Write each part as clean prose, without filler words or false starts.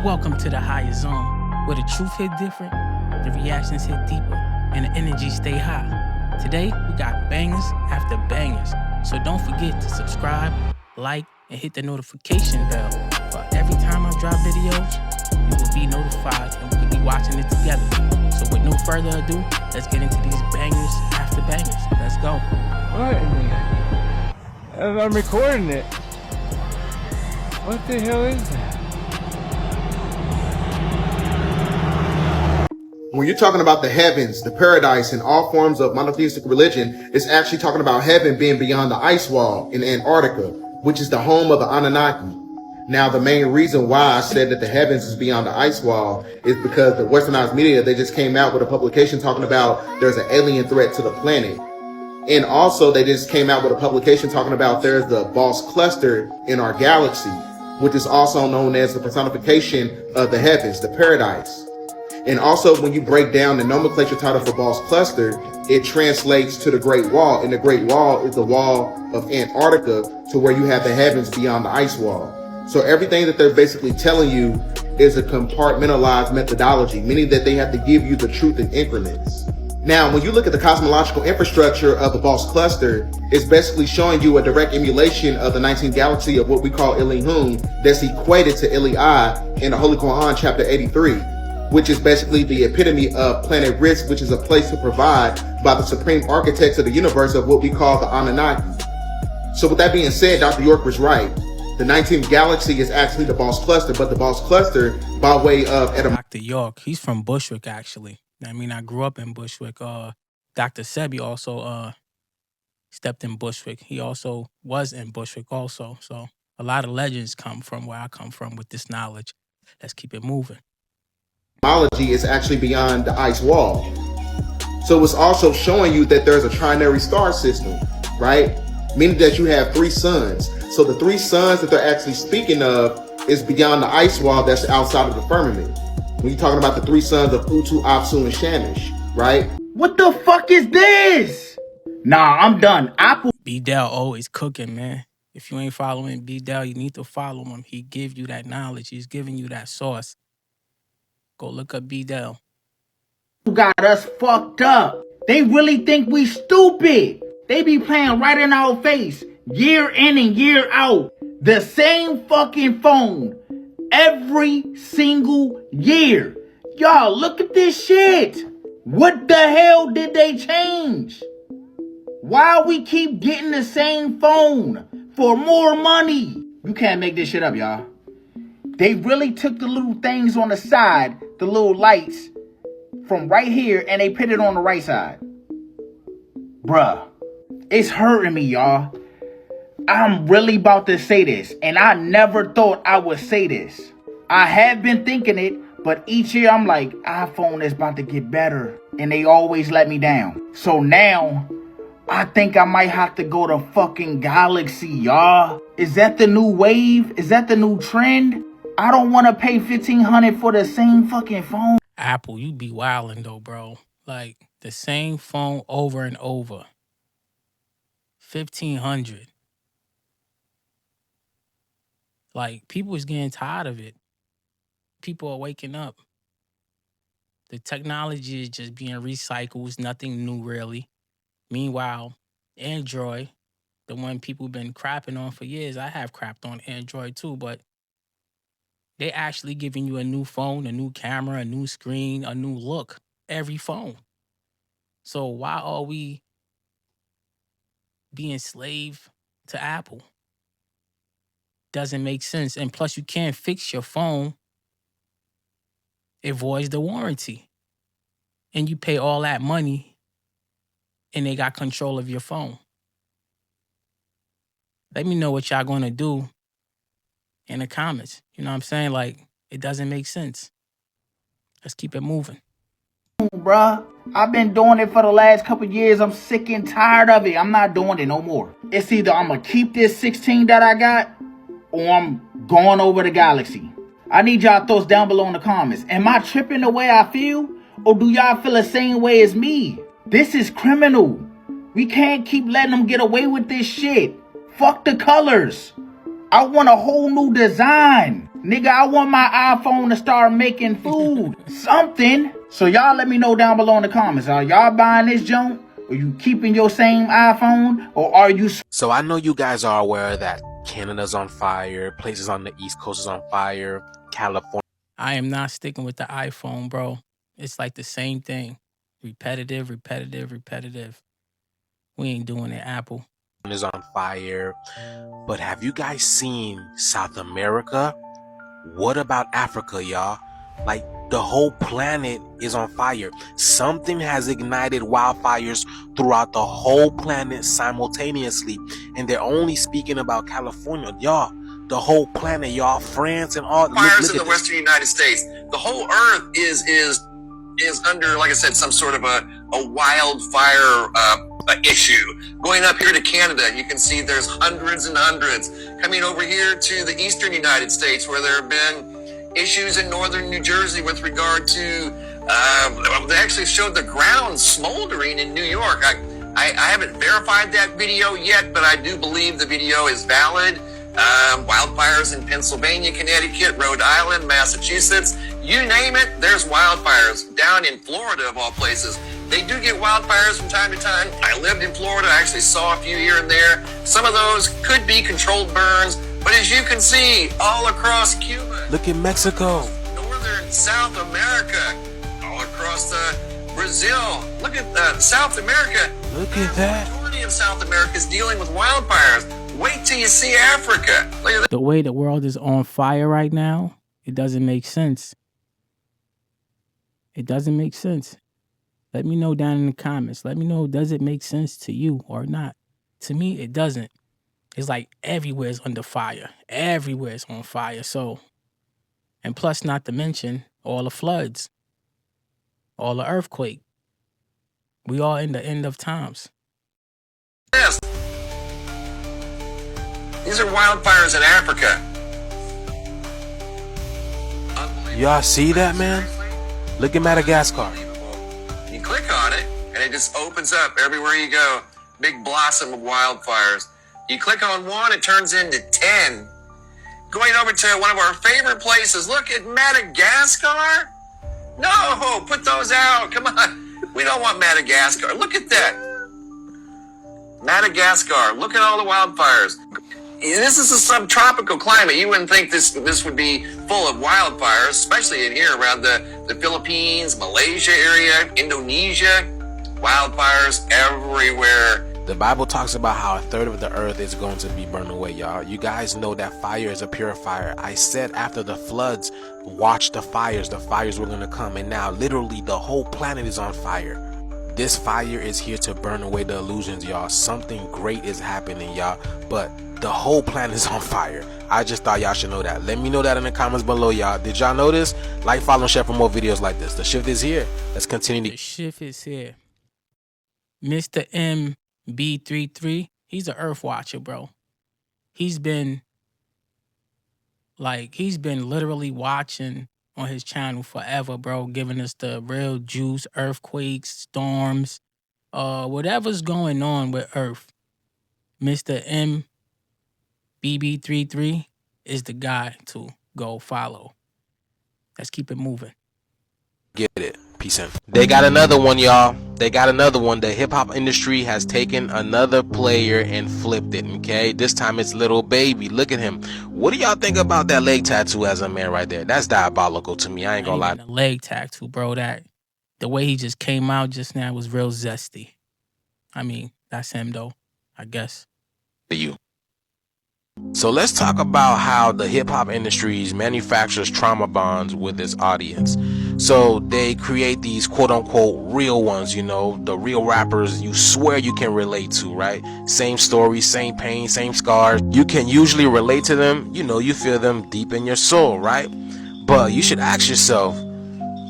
Welcome to the higher zone, where the truth hit different, the reactions hit deeper, and the energy stay high. Today, we got bangers after bangers, so don't forget to subscribe, like, and hit the notification bell. For every time I drop videos, you will be notified and we will be watching it together. So with no further ado, let's get into these bangers after bangers. Let's go. What in the... I'm recording it. What the hell is that? When you're talking about the heavens, the paradise, and all forms of monotheistic religion, it's actually talking about heaven being beyond the ice wall in Antarctica, which is the home of the Anunnaki. Now, the main reason why I said that the heavens is beyond the ice wall is because the westernized media, they just came out with a publication talking about there's an alien threat to the planet. And also, they just came out with a publication talking about there's the Boss cluster in our galaxy, which is also known as the personification of the heavens, the paradise. And also, when you break down the nomenclature title for Boss cluster, it translates to the Great Wall. And the Great Wall is the wall of Antarctica, to where you have the heavens beyond the ice wall. So everything that they're basically telling you is a compartmentalized methodology, meaning that they have to give you the truth in increments. Now, when you look at the cosmological infrastructure of the Boss cluster, it's basically showing you a direct emulation of the 19th galaxy of what we call Ilihun, that's equated to Ili in the Holy Quran, chapter 83. Which is basically the epitome of planet risk, which is a place to provide by the supreme architects of the universe of what we call the Anunnaki. So with that being said, Dr. York was right. The 19th galaxy is actually the Boss cluster, but the Boss cluster, by way of Dr. York, he's from Bushwick, actually. I mean, I grew up in Bushwick. Dr. Sebi also stepped in Bushwick. He also was in Bushwick also. So a lot of legends come from where I come from with this knowledge. Let's keep it moving. Cosmology is actually beyond the ice wall. So it's also showing you that there's a trinary star system, right? Meaning that you have three suns. So the three suns that they're actually speaking of is beyond the ice wall that's outside of the firmament. When you're talking about the three sons of Utu, Apsu, and Shamish, right? What the fuck is this? Nah, I'm done. Apple. B-Dell always cooking, man. If you ain't following B-Dell, you need to follow him. He give you that knowledge. He's giving you that sauce. Go look up B-Dell. Got us fucked up. They really think we stupid. They be playing right in our face, year in and year out. The same fucking phone every single year. Y'all, look at this shit. What the hell did they change? Why we keep getting the same phone for more money? You can't make this shit up, y'all. They really took the little things on the side, the little lights, from right here, and they put it on the right side. Bruh, it's hurting me, y'all. I'm really about to say this, and I never thought I would say this. I have been thinking it, but each year I'm like, iPhone is about to get better, and they always let me down. So now, I think I might have to go to fucking Galaxy, y'all. Is that the new wave? Is that the new trend? I don't want to pay $1,500 for the same fucking phone. Apple, you be wildin' though, bro. Like, the same phone over and over. $1,500. Like, people is getting tired of it. People are waking up. The technology is just being recycled. It's nothing new, really. Meanwhile, Android, the one people been crapping on for years, I have crapped on Android too, but they actually giving you a new phone, a new camera, a new screen, a new look, every phone. So why are we being slave to Apple? Doesn't make sense. And plus, you can't fix your phone. It voids the warranty. And you pay all that money and they got control of your phone. Let me know what y'all going to do in the comments. You know what I'm saying? Like, it doesn't make sense. Let's keep it moving. Bruh, I've been doing it for the last couple years. I'm sick and tired of it. I'm not doing it no more. It's either I'm going to keep this 16 that I got, or I'm going over the Galaxy. I need y'all thoughts down below in the comments. Am I tripping the way I feel? Or do y'all feel the same way as me? This is criminal. We can't keep letting them get away with this shit. Fuck the colors. I want a whole new design. Nigga, I want my iPhone to start making food. Something. So y'all let me know down below in the comments. Are y'all buying this junk? Are you keeping your same iPhone? Or are you... So I know you guys are aware that Canada's on fire, places on the East Coast is on fire, California. I am not sticking with the iPhone, bro. It's like the same thing. Repetitive, repetitive, repetitive. We ain't doing it, Apple. Is on fire. But have you guys seen South America? What about Africa, y'all? Like, the whole planet is on fire. Something has ignited wildfires throughout the whole planet simultaneously. And they're only speaking about California. Y'all, the whole planet, y'all, France and all. Fires in the western United States. The whole earth is under, like I said, some sort of a wildfire issue. Going up here to Canada, you can see there's hundreds and hundreds. Coming over here to the eastern United States, where there have been issues in northern New Jersey with regard to, they actually showed the ground smoldering in New York. I haven't verified that video yet, but I do believe the video is valid. Wildfires in Pennsylvania, Connecticut, Rhode Island, Massachusetts, you name it, there's wildfires. Down in Florida, of all places, they do get wildfires from time to time. I lived in Florida, I actually saw a few here and there. Some of those could be controlled burns, but as you can see, all across Cuba. Look at Mexico. Northern South America, all across Brazil. Look at South America. Look at that. The majority of South America is dealing with wildfires. Wait till you see Africa. Look at that. The way the world is on fire right now, it doesn't make sense. It doesn't make sense. Let me know down in the comments. Let me know, does it make sense to you or not? To me, it doesn't. It's like everywhere's under fire. Everywhere's on fire. So, and plus not to mention all the floods, all the earthquake. We are in the end of times. Yes. These are wildfires in Africa. Y'all see that, man? Look at Madagascar. You click on it, and it just opens up everywhere you go. Big blossom of wildfires. You click on one, it turns into 10. Going over to one of our favorite places. Look at Madagascar. No, put those out. Come on. We don't want Madagascar. Look at that. Madagascar. Look at all the wildfires. This is a subtropical climate. You wouldn't think this would be full of wildfires, especially in here around the Philippines, Malaysia area, Indonesia. Wildfires everywhere. The Bible talks about how a third of the earth is going to be burned away, y'all. You guys know that fire is a purifier. I said after the floods, watch the fires. The fires were going to come. And now literally the whole planet is on fire. This fire is here to burn away the illusions, y'all. Something great is happening, y'all. But the whole planet is on fire. I just thought y'all should know that. Let me know that in the comments below, y'all. Did y'all know this? Like, follow, and share for more videos like this. The shift is here. Let's continue. The shift is here. Mr. MB33, he's an Earth Watcher, bro. He's been literally watching on his channel forever, bro, giving us the real juice, earthquakes, storms, whatever's going on with Earth. Mr. MBB33 is the guy to go follow. Let's keep it moving. Get it. Peace out. They got another one, y'all. They got another one. The hip-hop industry has taken another player and flipped it, okay? This time it's Lil Baby. Look at him. What do y'all think about that leg tattoo as a man right there? That's diabolical to me. I ain't gonna lie. The leg tattoo, bro. That the way he just came out just now was real zesty. I mean, that's him, though, I guess. To you. So let's talk about how the hip-hop industry manufactures trauma bonds with its audience. So they create these quote-unquote real ones, you know, the real rappers you swear you can relate to, right? Same story, same pain, same scars. You can usually relate to them, you know, you feel them deep in your soul, right? But you should ask yourself,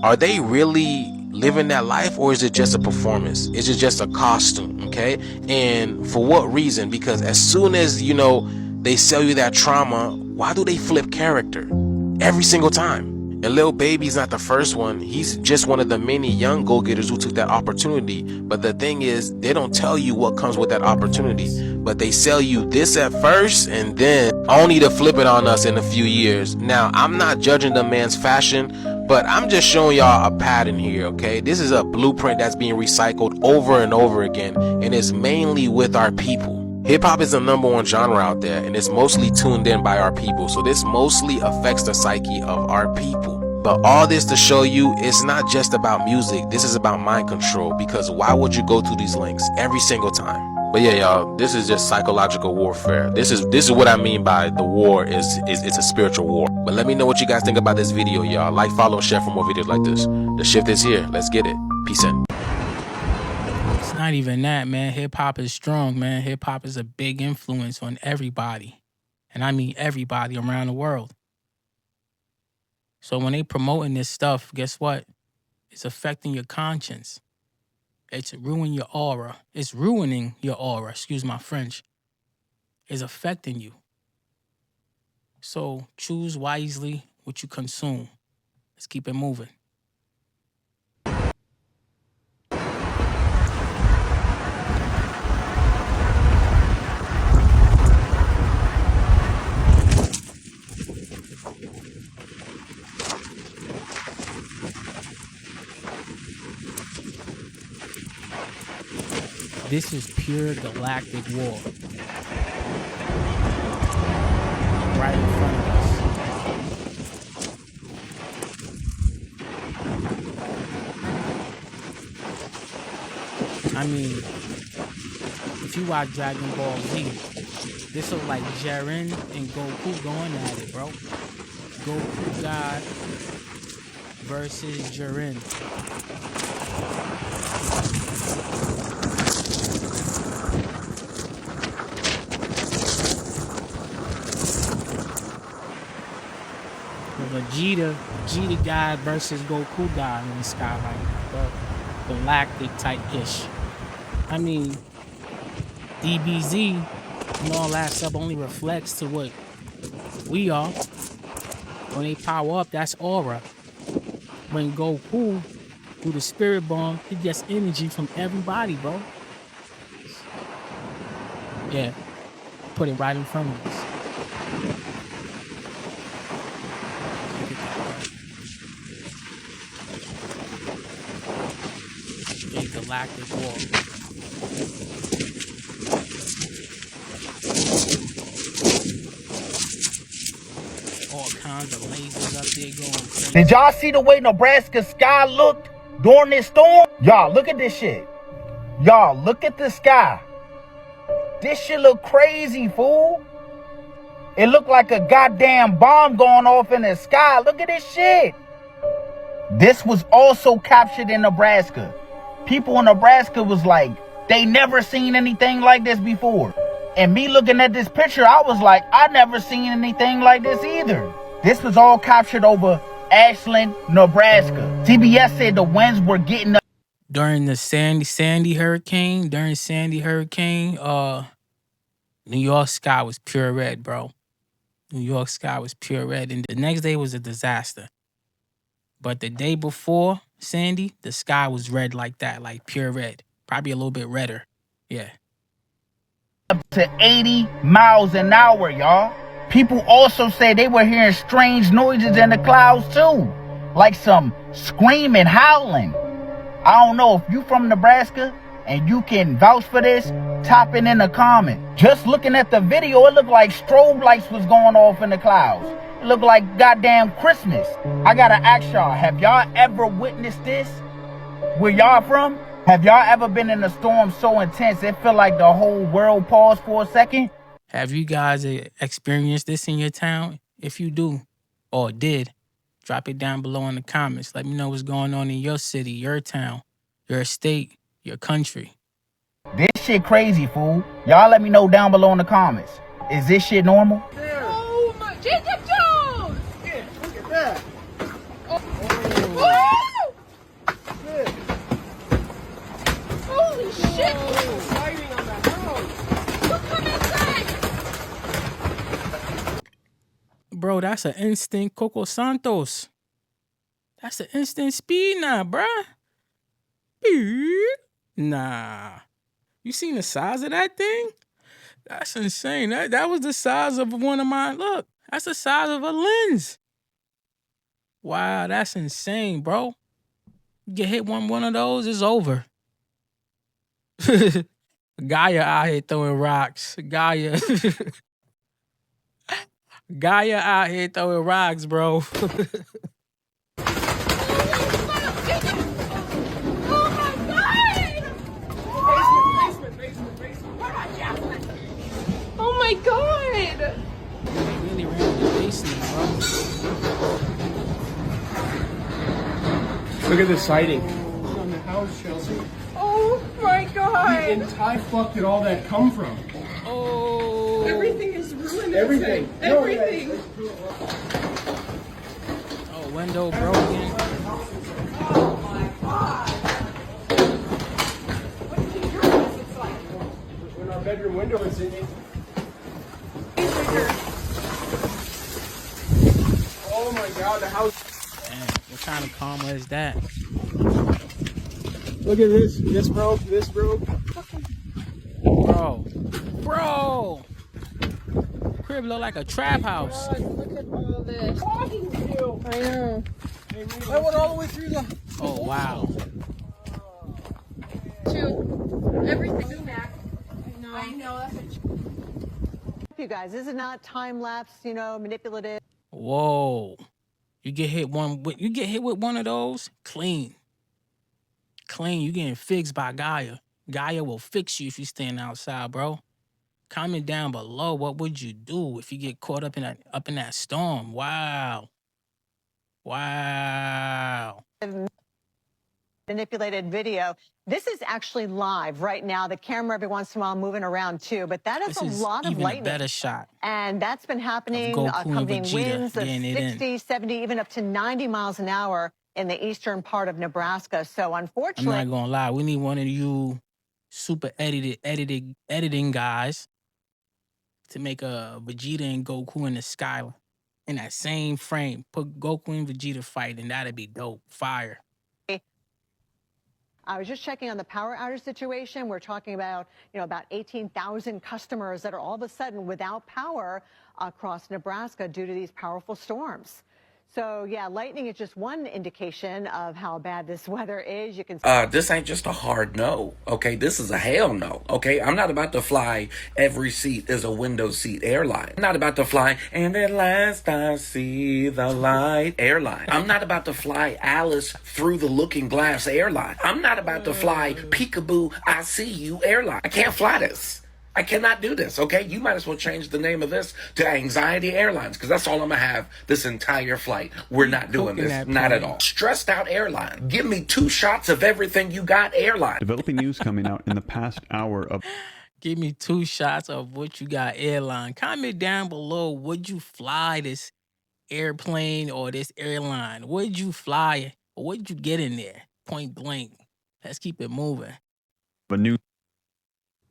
are they really living that life, or is it just a performance? Is it just a costume, okay? And for what reason? Because as soon as, you know, they sell you that trauma, why do they flip character every single time? And Lil Baby's not the first one. He's just one of the many young go-getters who took that opportunity. But the thing is, they don't tell you what comes with that opportunity. but they sell you this at first and then only to flip it on us in a few years. Now, I'm not judging the man's fashion, but I'm just showing y'all a pattern here, okay? This is a blueprint that's being recycled over and over again, and it's mainly with our people. Hip-hop is the #1 genre out there, and it's mostly tuned in by our people, so this mostly affects the psyche of our people. But all this to show you, it's not just about music. This is about mind control, because why would you go through these links every single time? But yeah, y'all, this is just psychological warfare. This is what I mean by the war is it's a spiritual war. But let me know what you guys think about this video, y'all. Like, follow, share for more videos like this. The shift is here. Let's get it. Peace in. It's not even that, man. Hip hop is strong, man. Hip hop is a big influence on everybody. And I mean everybody around the world. So when they promoting this stuff, guess what? It's affecting your conscience. It's ruining your aura. It's ruining your aura. Excuse my French. It's affecting you. So choose wisely what you consume. Let's keep it moving. This is pure galactic war. Right in front of us. I mean, if you watch Dragon Ball Z, this look like Jiren and Goku going at it, bro. Goku God versus Jiren. Vegeta God versus Goku God in the sky like that. Galactic type-ish. I mean, DBZ and all that stuff only reflects to what we are. When they power up, that's aura. When Goku, through the spirit bomb, he gets energy from everybody, bro. Yeah, put it right in front of us. Big galactic war. All kinds of lasers up there going crazy. Did y'all see the way Nebraska sky looked during this storm? Y'all, look at this shit. Y'all, look at the sky. This shit look crazy, fool. It looked like a goddamn bomb going off in the sky. Look at this shit. This was also captured in Nebraska. People in Nebraska was like, they never seen anything like this before. And me looking at this picture, I was like, I never seen anything like this either. This was all captured over Ashland, Nebraska. CBS said the winds were getting up. During the Sandy hurricane, New York sky was pure red, bro. New York sky was pure red. And the next day was a disaster. But the day before Sandy, the sky was red like that, like pure red. Probably a little bit redder. Yeah. Up to 80 miles an hour, y'all. People also say they were hearing strange noises in the clouds too. Like some screaming, howling. I don't know if you from Nebraska and you can vouch for this, type it in the comment. Just looking at the video, it looked like strobe lights was going off in the clouds. It looked like goddamn Christmas. I gotta ask y'all, have y'all ever witnessed this? Where y'all from? Have y'all ever been in a storm so intense it felt like the whole world paused for a second? Have you guys experienced this in your town? If you do, or did, drop it down below in the comments. Let me know what's going on in your city, your town, your state, your country. This shit crazy, fool. Y'all let me know down below in the comments. Is this shit normal? Oh my, Jacob Jones! Yeah, look at that. Oh. Shit. Holy shit! Lighting on that house. Look, come inside! Bro, that's an instant Coco Santos. That's an instant speed now, bruh. Nah. You seen the size of that thing? That's insane. That was the size of one of mine. Look, that's the size of a lens. Wow, that's insane, bro. You get hit one of those, it's over. Gaia out here throwing rocks. Gaia. Gaia out here throwing rocks, bro. Oh my god! They really ran the basement, bro. Look at the sighting. On the house, Chelsea. Oh my god! And Ty fuck did all that come from? Oh. Everything is ruined. Everything. Everything. Oh, window broken. Oh my god! What did you hear this? It's like When our bedroom window is in it. Oh my god, the house. Damn, what kind of karma is that? Look at this. This broke. This broke. Bro. Crib look like a trap house. God, look at all this. I know. I went all the way through the. Oh, wow. Everything. I know. You guys, this is not time lapse, you know, manipulative. Whoa. You get hit with one of those, clean. You getting fixed by Gaia. Gaia will fix you if you stand outside, bro. Comment down below, what would you do if you get caught up in that storm? Wow. Manipulated video. This is actually live right now. The camera every once in a while moving around too, but that is This a lot of even lightning. a better shot. And that's been happening, Goku and accompanying Vegeta winds of getting it in. 60, 70, even up to 90 miles an hour in the eastern part of Nebraska. So I'm unfortunately, not gonna lie, we need one of you super editing guys to make a Vegeta and Goku in the sky in that same frame. Put Goku and Vegeta fighting, that'd be dope. Fire. I was just checking on the power outage situation. We're talking about, about 18,000 customers that are all of a sudden without power across Nebraska due to these powerful storms. So, yeah, lightning is just one indication of how bad this weather is. You can this ain't just a hard no, okay? This is a hell no, okay? I'm not about to fly every seat is a window seat airline. I'm not about to fly, and at last I see the light airline. I'm not about to fly Alice through the looking glass airline. I'm not about to fly Peekaboo, I see you airline. I can't fly this. I cannot do this, okay? You might as well change the name of this to Anxiety Airlines, because that's all I'm going to have this entire flight. We're not doing this. Not at all. Stressed out airline. Give me 2 shots of everything you got airline. Developing news coming out in the past hour of... Give me 2 shots of what you got airline. Comment down below, would you fly this airplane or this airline? Would you fly or would you get in there? Point blank. Let's keep it moving. A new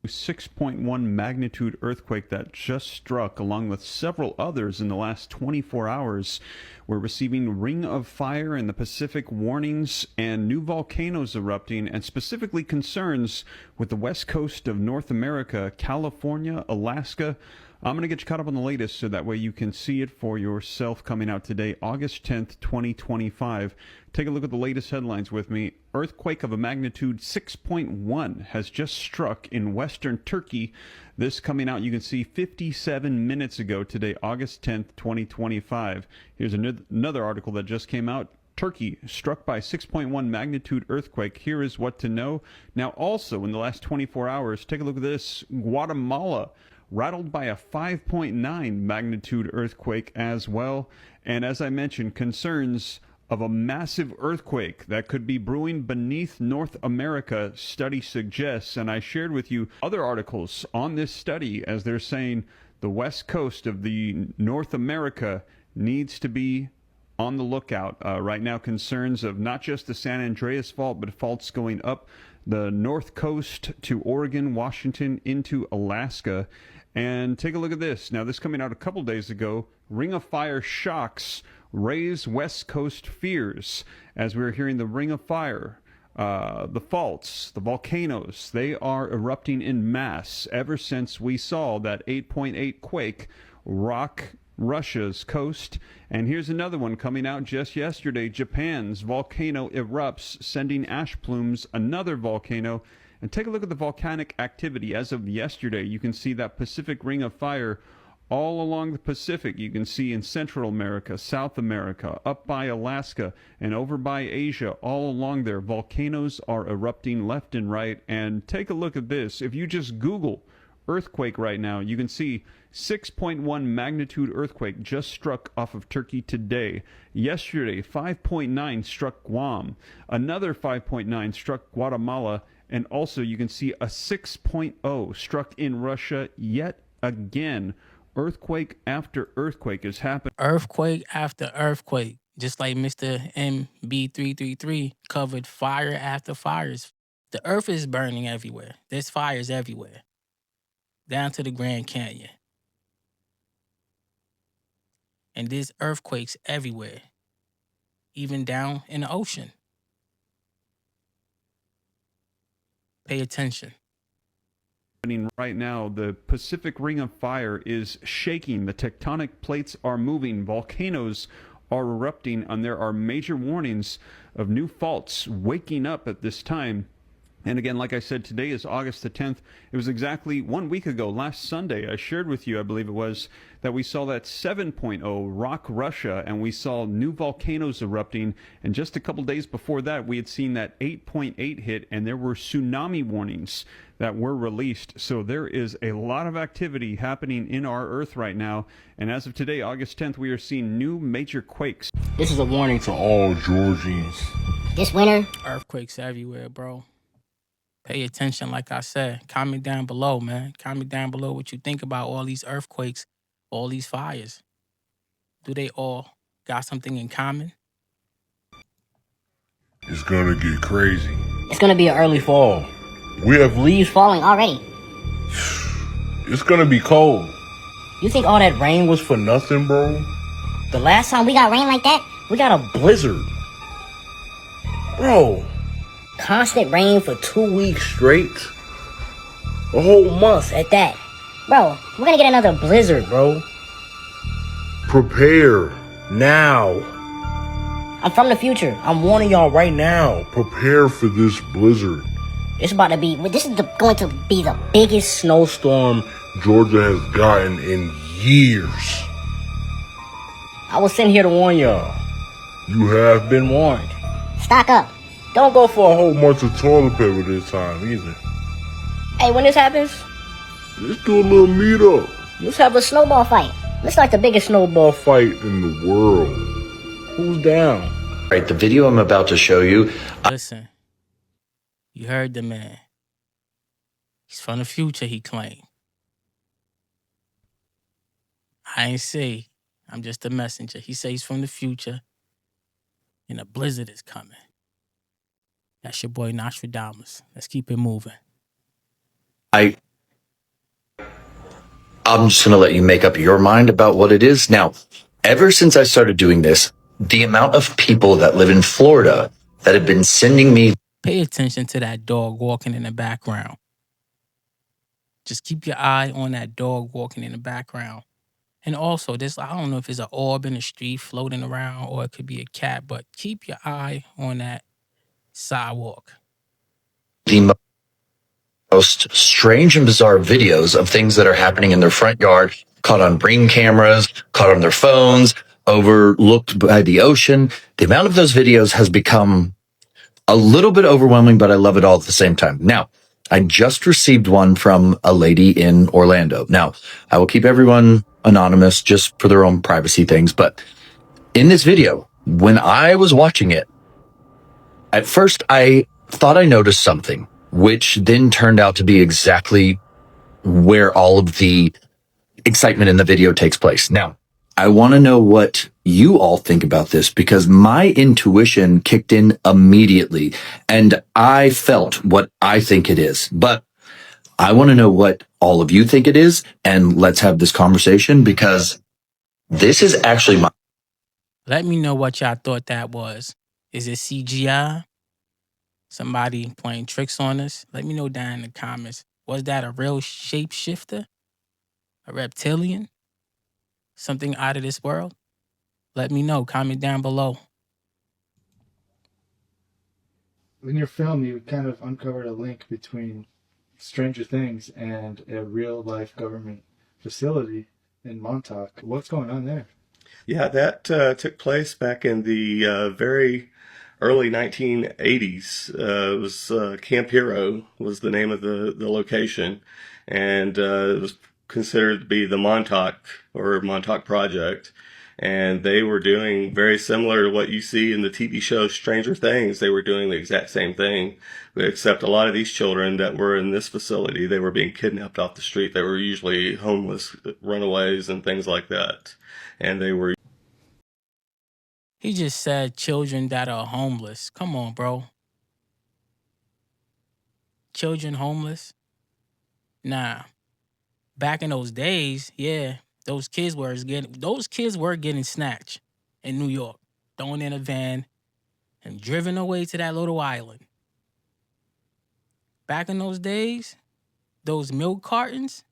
6.1 magnitude earthquake that just struck, along with several others in the last 24 hours. We're receiving ring of fire in the Pacific warnings and new volcanoes erupting, and specifically concerns with the west coast of North America, California, Alaska. I'm going to get you caught up on the latest so that way you can see it for yourself coming out today, August 10th, 2025. Take a look at the latest headlines with me. Earthquake of a magnitude 6.1 has just struck in western Turkey. This coming out, you can see 57 minutes ago today, August 10th, 2025. Here's another article that just came out. Turkey struck by 6.1 magnitude earthquake. Here is what to know. Now, also in the last 24 hours, take a look at this. Guatemala rattled by a 5.9 magnitude earthquake as well. And as I mentioned, concerns of a massive earthquake that could be brewing beneath North America, study suggests. And I shared with you other articles on this study as they're saying the west coast of the North America needs to be on the lookout. Right now, concerns of not just the San Andreas fault, but faults going up the north coast to Oregon, Washington, into Alaska. And take a look at this. Now, this coming out a couple days ago. Ring of Fire shocks raise West Coast fears. As we were hearing the Ring of Fire The faults, the volcanoes, they are erupting in mass ever since we saw that 8.8 quake rock Russia's coast. And here's another one coming out just yesterday. Japan's volcano erupts, sending ash plumes, another volcano. And take a look at the volcanic activity. As of yesterday, you can see that Pacific Ring of Fire all along the Pacific. You can see in Central America, South America, up by Alaska, and over by Asia, all along there, volcanoes are erupting left and right. And take a look at this. If you just Google earthquake right now, you can see 6.1 magnitude earthquake just struck off of Turkey today. Yesterday, 5.9 struck Guam. Another 5.9 struck Guatemala. And also you can see a 6.0 struck in Russia yet again. Earthquake after earthquake is happening. Earthquake after earthquake. Just like Mr. MB333 covered fire after fires. The earth is burning everywhere. There's fires everywhere. Down to the Grand Canyon. And there's earthquakes everywhere. Even down in the ocean. Pay attention. Right now, the Pacific Ring of Fire is shaking. The tectonic plates are moving. Volcanoes are erupting, and there are major warnings of new faults waking up at this time. And again, like I said, today is August the 10th. It was exactly 1 week ago, last Sunday, I shared with you, I believe it was, that we saw that 7.0 rock Russia, and we saw new volcanoes erupting. And just a couple days before that, we had seen that 8.8 hit, and there were tsunami warnings that were released. So there is a lot of activity happening in our Earth right now. And as of today, August 10th, we are seeing new major quakes. This is a warning to all Georgians. This winter, Earthquakes everywhere, bro. Pay attention, like I said. Comment down below, man. Comment down below what you think about all these earthquakes, all these fires. Do they all got something in common? It's gonna get crazy. it's gonna be an early fall. We have Leaves falling already. It's gonna be cold. You think all that rain was... Was for nothing, bro. The last time we got rain like that, we got a Blizzard. Bro, constant rain for 2 weeks straight. A whole month. at that. Bro, we're gonna get another blizzard, bro. Prepare now. I'm from the future. I'm warning y'all right now. Prepare for this blizzard. It's about to be... This is going to be the biggest snowstorm. Georgia has gotten in years. I was sitting here to warn y'all. You have been Warned. Stock up. Don't go for a whole bunch of toilet paper this time either. Hey, when this happens, Let's do a little meetup. let's have a snowball fight. Let's start the biggest snowball. Fight in the world. Who's down? Right, the video I'm about to show you, Listen, you heard the man. He's from the future, he claimed. I ain't say, I'm just a messenger. He says he's from the future, and a blizzard is coming. That's your boy Nostradamus. Let's keep it moving. I'm just going to let you make up your mind about what it is. Now, ever since I started doing this, the amount of people that live in Florida that have been sending me... Pay attention to that dog walking in the background. Just keep your eye on that dog walking in the background. And also, I don't know if it's an orb in the street floating around or it could be a cat, but keep your eye on that sidewalk. the most strange and bizarre videos of things that are happening in their front yard, caught on Ring cameras, caught on their phones, overlooked by the ocean. The amount of those videos has become a little bit overwhelming, but I love it all at the same time. Now, I just received one from a lady in Orlando. Now, I will keep everyone anonymous just for their own privacy things, but in this video, when I was watching it, at first I thought I noticed something, which then turned out to be exactly where all of the excitement in the video takes place. Now, I want to know what you all think about this, because my intuition kicked in immediately and I felt what I think it is. But I want to know what all of you think it is, and let's have this conversation, because this is actually my... Let me know what y'all thought that was. Is it CGI? somebody playing tricks on us, let me know down in the comments. Was that a real shapeshifter? A reptilian? Something out of this world? Let me know. Comment down below. In your film, you kind of uncovered a link between Stranger Things and a real life government facility in Montauk. What's going on there? Yeah, that took place back in the very early 1980s. It was Camp Hero was the name of the location, and it was considered to be the Montauk Project. And they were doing very similar to what you see in the TV show Stranger Things. They were doing the exact same thing, except a lot of these children that were in this facility, they were being kidnapped off the street. They were usually homeless, runaways, and things like that. And they were. He just said children that are homeless. Come on, bro. Children homeless? Nah. Back in those days, yeah, those kids were getting snatched in New York, thrown in a van, and driven away to that little island. Back in those days, those milk cartons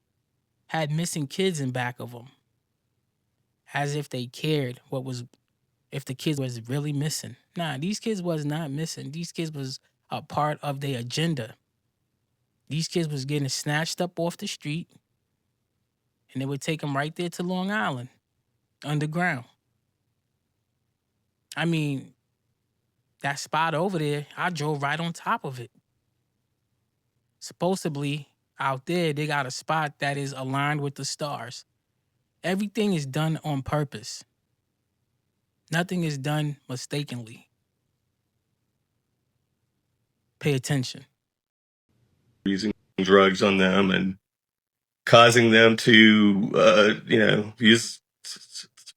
had missing kids in back of them. As if they cared if the kids was really missing. Nah, these kids was not missing. These kids was a part of their agenda. These kids was getting snatched up off the street, and they would take them right there to Long Island, underground. I mean, that spot over there, I drove right on top of it. Supposedly, out there, they got a spot that is aligned with the stars. Everything is done on purpose. Nothing is done mistakenly. Pay attention. Using drugs on them and causing them to,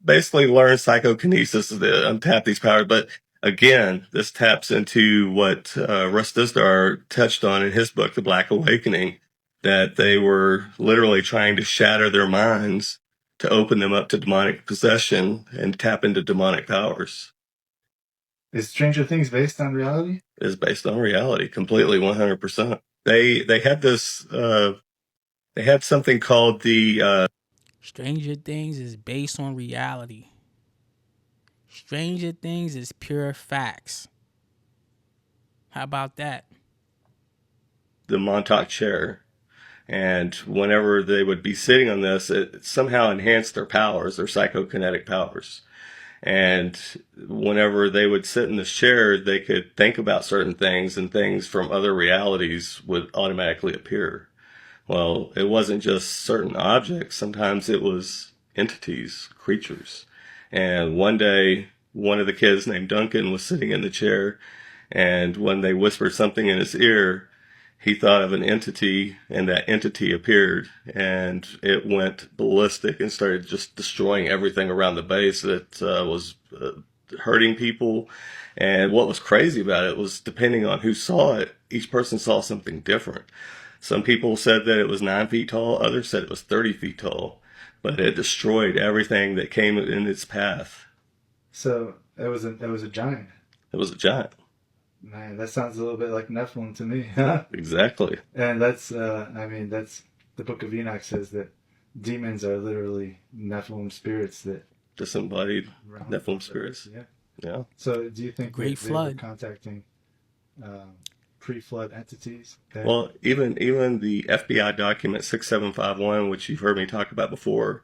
basically learn psychokinesis to untap these powers. But again, this taps into what Russ Dizdar touched on in his book, The Black Awakening, that they were literally trying to shatter their minds to open them up to demonic possession and tap into demonic powers. Is Stranger Things based on reality? It is based on reality, completely, 100%. They had this, they had something called the... Stranger Things is based on reality. Stranger Things is pure facts. How about that? The Montauk chair. And whenever they would be sitting on this, it somehow enhanced their powers, their psychokinetic powers. And whenever they would sit in this chair, they could think about certain things, and things from other realities would automatically appear. Well, it wasn't just certain objects. Sometimes it was entities, creatures. And one day, one of the kids named Duncan was sitting in the chair, and when they whispered something in his ear, he thought of an entity, and that entity appeared, and it went ballistic and started just destroying everything around the base that was hurting people. And what was crazy about it was, depending on who saw it, each person saw something different. Some people said that it was 9 feet tall. Others said it was 30 feet tall. But it destroyed everything that came in its path. So it was a giant. It was a giant. Man, that sounds a little bit like Nephilim to me. Exactly. And that's the Book of Enoch says that demons are literally Nephilim spirits that disembodied Nephilim spirits. Yeah. Yeah. So do you think Great they flood were contacting pre-flood entities? Okay. Well, even the FBI document 6751, which you've heard me talk about before,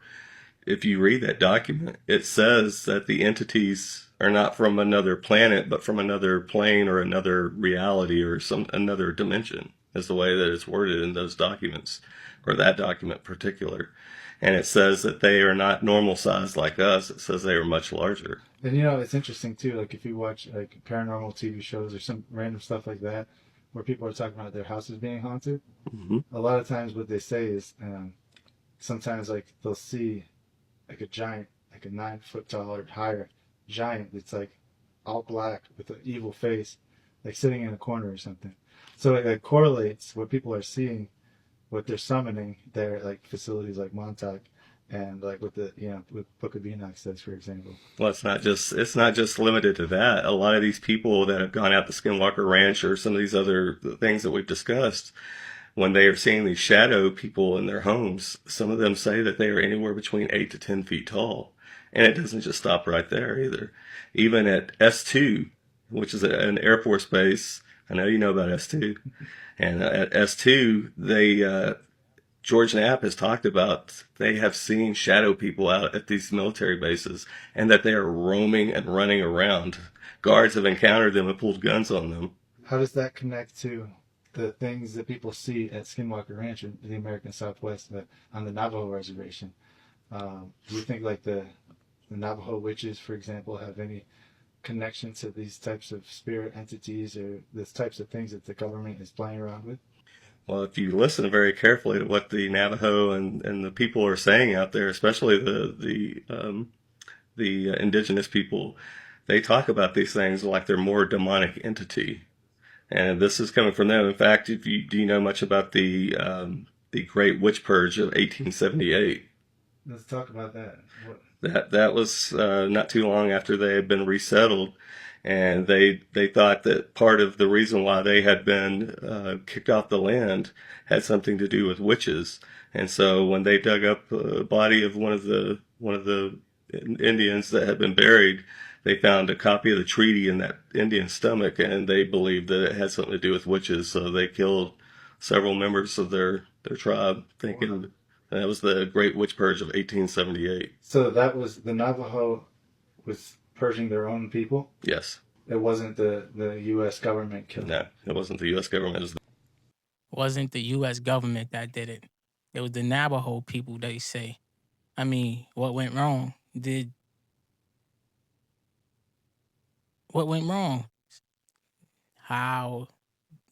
if you read that document, it says that the entities are not from another planet, but from another plane or another reality or another dimension, is the way that it's worded in those documents, or that document in particular. And it says that they are not normal size like us. It says they are much larger. And it's interesting too, like if you watch like paranormal TV shows or some random stuff like that, where people are talking about their houses being haunted, a lot of times what they say is sometimes like they'll see like a giant, like a 9 foot tall or higher giant that's like all black with an evil face, like sitting in a corner or something. So it correlates what people are seeing, what they're summoning there, like facilities like Montauk, and like with the with Book of Enoch says, for example. Well, it's not just limited to that. A lot of these people that have gone out to Skinwalker Ranch or some of these other things that we've discussed, when they are seeing these shadow people in their homes, some of them say that they are anywhere between 8 to 10 feet tall. And it doesn't just stop right there either. Even at S2, which is an Air Force base, I know you know about S2, and at S2, George Knapp has talked about they have seen shadow people out at these military bases and that they are roaming and running around. Guards have encountered them and pulled guns on them. How does that connect to the things that people see at Skinwalker Ranch in the American Southwest on the Navajo reservation? Do you think like the Navajo witches, for example, have any connection to these types of spirit entities or these types of things that the government is playing around with? Well, if you listen very carefully to what the Navajo and the people are saying out there, especially the indigenous people, they talk about these things like they're more demonic entity, and this is coming from them. In fact, do you know much about the Great Witch Purge of 1878? Let's talk about that. That was not too long after they had been resettled. And they thought that part of the reason why they had been kicked off the land had something to do with witches. And so when they dug up the body of one of the Indians that had been buried, they found a copy of the treaty in that Indian's stomach, and they believed that it had something to do with witches. So they killed several members of their tribe, thinking that was the Great Witch Purge of 1878. So that was the Navajo was purging their own people? Yes. It wasn't the U.S. government killing them? No, it wasn't the U.S. government. It wasn't the U.S. government that did it. It was the Navajo people, they say. I mean, what went wrong? What went wrong? How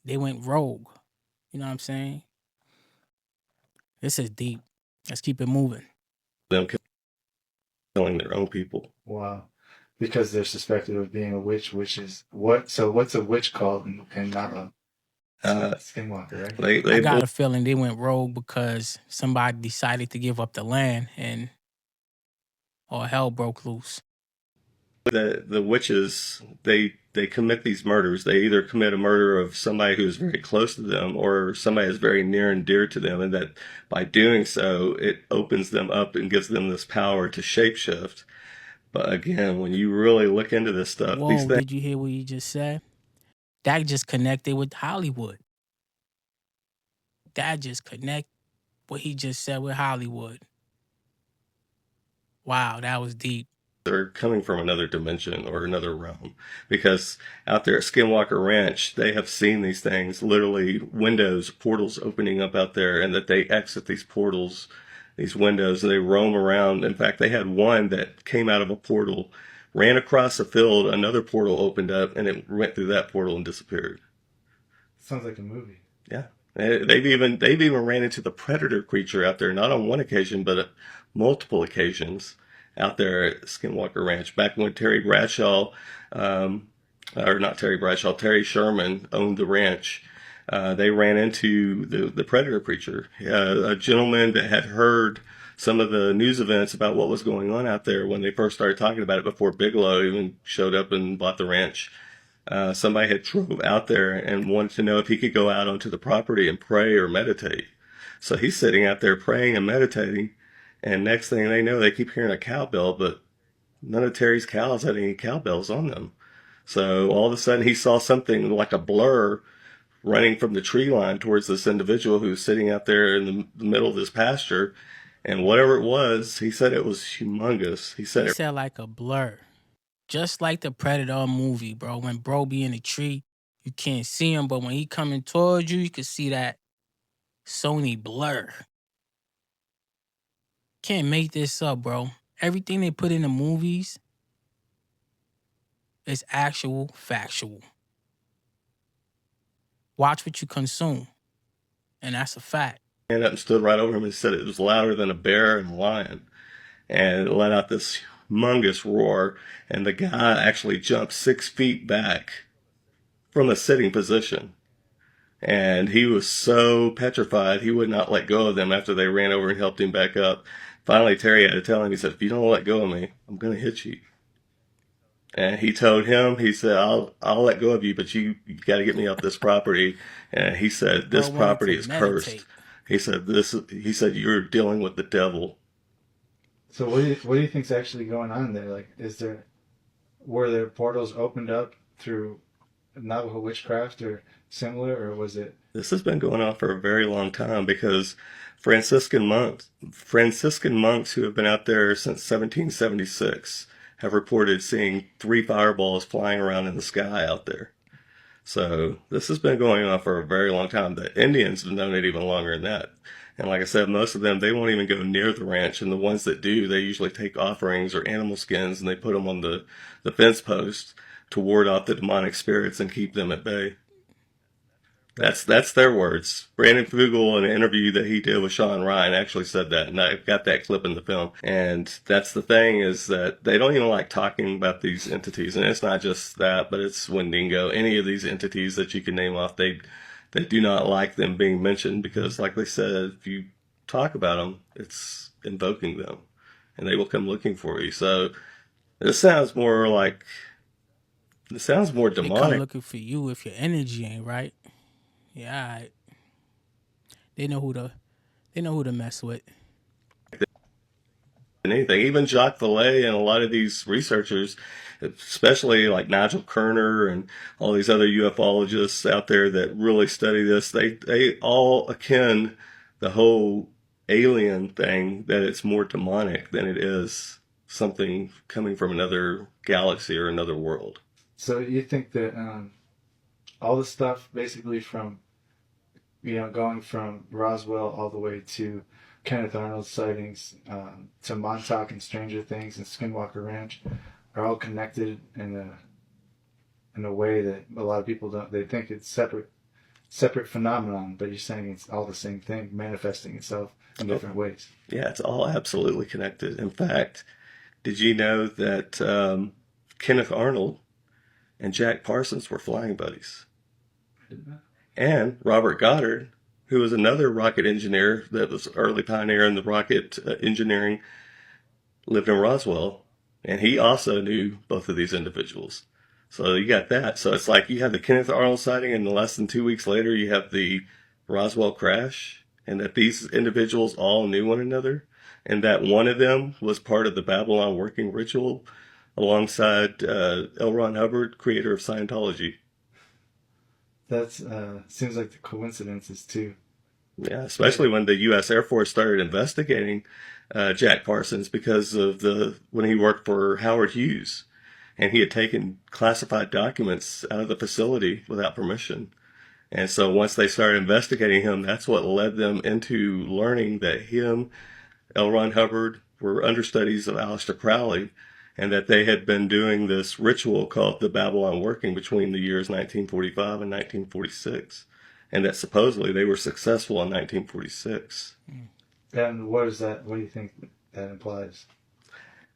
they went rogue. You know what I'm saying? This is deep. Let's keep it moving. Them killing their own people. Wow. Because they're suspected of being a witch, which is what? So what's a witch called in Navajo? Skinwalker, right? I got a feeling they went rogue because somebody decided to give up the land and all hell broke loose. The witches, they commit these murders. They either commit a murder of somebody who's very close to them or somebody who's very near and dear to them, and that by doing so, it opens them up and gives them this power to shapeshift. But again, when you really look into this stuff, Whoa, these things, did you hear what you just said? That just connected with Hollywood. That just connect what he just said with Hollywood. Wow, that was deep. They're coming from another dimension or another realm, because out there at Skinwalker Ranch, they have seen these things, literally windows, portals opening up out there, and that they exit these portals, these windows, and they roam around. In fact, they had one that came out of a portal, ran across a field, another portal opened up, and it went through that portal and disappeared. Sounds like a movie. Yeah. They've even ran into the predator creature out there, not on one occasion, but multiple occasions out there at Skinwalker Ranch. Back when Terry Bradshaw, Terry Sherman owned the ranch, they ran into the predator creature. A gentleman that had heard some of the news events about what was going on out there when they first started talking about it before Bigelow even showed up and bought the ranch. Somebody had drove out there and wanted to know if he could go out onto the property and pray or meditate. So he's sitting out there praying and meditating, and next thing they know, they keep hearing a cowbell, but none of Terry's cows had any cowbells on them. So all of a sudden he saw something like a blur running from the tree line towards this individual who was sitting out there in the middle of this pasture. And whatever it was, he said it was humongous. He said like a blur. Just like the Predator movie, bro. When bro be in a tree, you can't see him, but when he coming towards you, you can see that Sony blur. Can't make this up, bro. Everything they put in the movies is actual, factual. Watch what you consume. And that's a fact. Up and stood right over him and said it was louder than a bear and a lion. And it let out this humongous roar, and the guy actually jumped 6 feet back from a sitting position. And he was so petrified, he would not let go of them after they ran over and helped him back up. finally Terry had to tell him, he said, if you don't let go of me, I'm going to hit you. And he told him, he said, I'll let go of you, but you got to get me off this property. And he said, this property is cursed. He said, you're dealing with the devil. So what do you think's actually going on there? Like, were there portals opened up through Navajo witchcraft or similar, or was it? This has been going on for a very long time because Franciscan monks who have been out there since 1776 have reported seeing 3 fireballs flying around in the sky out there. So this has been going on for a very long time. The Indians have known it even longer than that. And like I said, most of them, they won't even go near the ranch. And the ones that do, they usually take offerings or animal skins and they put them on the fence post to ward off the demonic spirits and keep them at bay. That's their words. Brandon Fugel, in an interview that he did with Sean Ryan, actually said that, and I got that clip in the film. And that's the thing, is that they don't even like talking about these entities. And it's not just that, but it's Wendigo. Any of these entities that you can name off, they do not like them being mentioned because, like they said, if you talk about them, it's invoking them, and they will come looking for you. So this sounds more like, it sounds more demonic. They come looking for you if your energy ain't right. Yeah, all right. They know who to mess with. Anything. Even Jacques Vallée and a lot of these researchers, especially like Nigel Kerner and all these other ufologists out there that really study this, they all akin the whole alien thing, that it's more demonic than it is something coming from another galaxy or another world. So you think that all the stuff basically from, going from Roswell all the way to Kenneth Arnold's sightings, to Montauk and Stranger Things and Skinwalker Ranch, are all connected in a way that a lot of people don't. They think it's separate phenomenon, but you're saying it's all the same thing, manifesting itself in different ways. Yeah, it's all absolutely connected. In fact, did you know that Kenneth Arnold and Jack Parsons were flying buddies? And Robert Goddard, who was another rocket engineer that was early pioneer in the rocket engineering, lived in Roswell, and he also knew both of these individuals. So you got that. So it's like you have the Kenneth Arnold sighting, and less than 2 weeks later, you have the Roswell crash, and that these individuals all knew one another, and that one of them was part of the Babylon working ritual alongside L. Ron Hubbard, creator of Scientology. That seems like the coincidences too. Yeah, especially when the U.S. Air Force started investigating Jack Parsons because of when he worked for Howard Hughes, and he had taken classified documents out of the facility without permission. And so once they started investigating him, that's what led them into learning that him, L. Ron Hubbard, were understudies of Aleister Crowley, and that they had been doing this ritual called the Babylon Working between the years 1945 and 1946, and that supposedly they were successful in 1946. And what is that? What do you think that implies?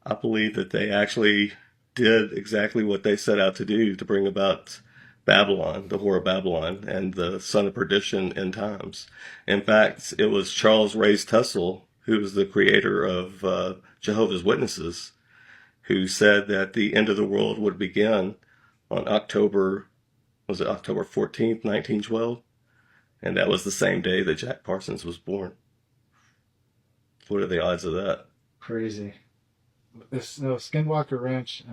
I believe that they actually did exactly what they set out to do, to bring about Babylon, the Whore of Babylon, and the Son of Perdition end times. In fact, it was Charles Race Tussle, who was the creator of Jehovah's Witnesses, who said that the end of the world would begin on October 14th, 1912? And that was the same day that Jack Parsons was born. What are the odds of that? Crazy. Skinwalker Ranch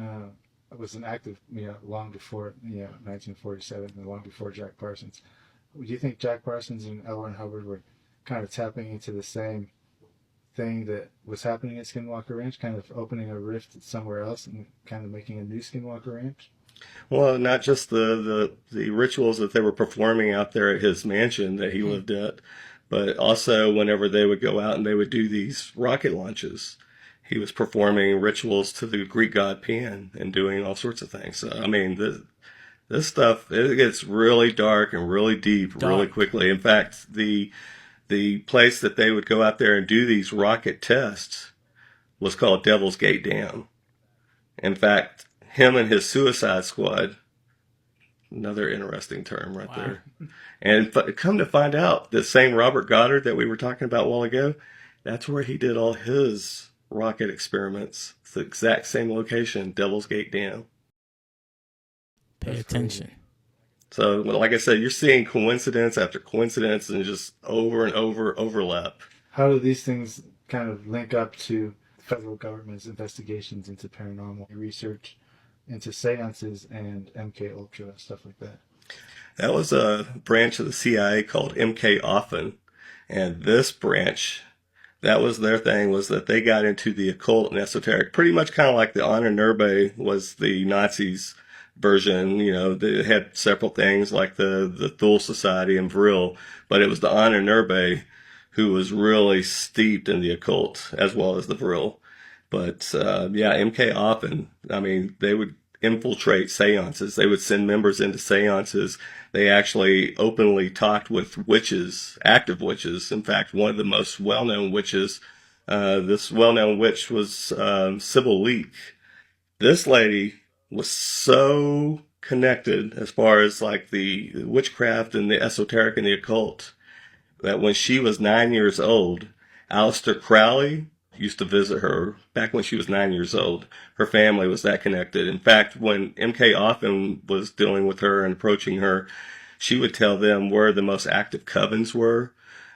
was an active, long before, 1947, and long before Jack Parsons. Do you think Jack Parsons and L. Ron Hubbard were kind of tapping into the same thing that was happening at Skinwalker Ranch, kind of opening a rift somewhere else and kind of making a new Skinwalker Ranch? Well, not just the rituals that they were performing out there at his mansion that he lived at, but also whenever they would go out and they would do these rocket launches, he was performing rituals to the Greek god Pan and doing all sorts of things. So, I mean, this stuff, it gets really dark and really deep really quickly. In fact, the place that they would go out there and do these rocket tests was called Devil's Gate Dam. In fact, him and his Suicide Squad, another interesting term right there. And come to find out, the same Robert Goddard that we were talking about a while ago, That's where he did all his rocket experiments. It's the exact same location, Devil's Gate Dam. Pay attention. So, like I said, you're seeing coincidence after coincidence and just over and over overlap. How do these things kind of link up to the federal government's investigations into paranormal research, into seances and MK Ultra, stuff like that? That was a branch of the CIA called MK Often. And this branch, that was their thing, was that they got into the occult and esoteric, pretty much kind of like the Anunnaki was the Nazis' version. You know, they had several things like the Thule Society and Vril, but it was the Anunnaki who was really steeped in the occult as well as the Vril. But yeah, MK Often, I mean, they would infiltrate seances. They would send members into seances. They actually openly talked with witches, active witches. In fact, one of the most well-known witches, this well-known witch was Sybil Leek. This lady was so connected as far as like the witchcraft and the esoteric and the occult that when she was 9 years old, Aleister Crowley used to visit her back when she was 9 years old. Her family was that connected. In fact, when MK Often was dealing with her and approaching her, she would tell them where the most active covens were,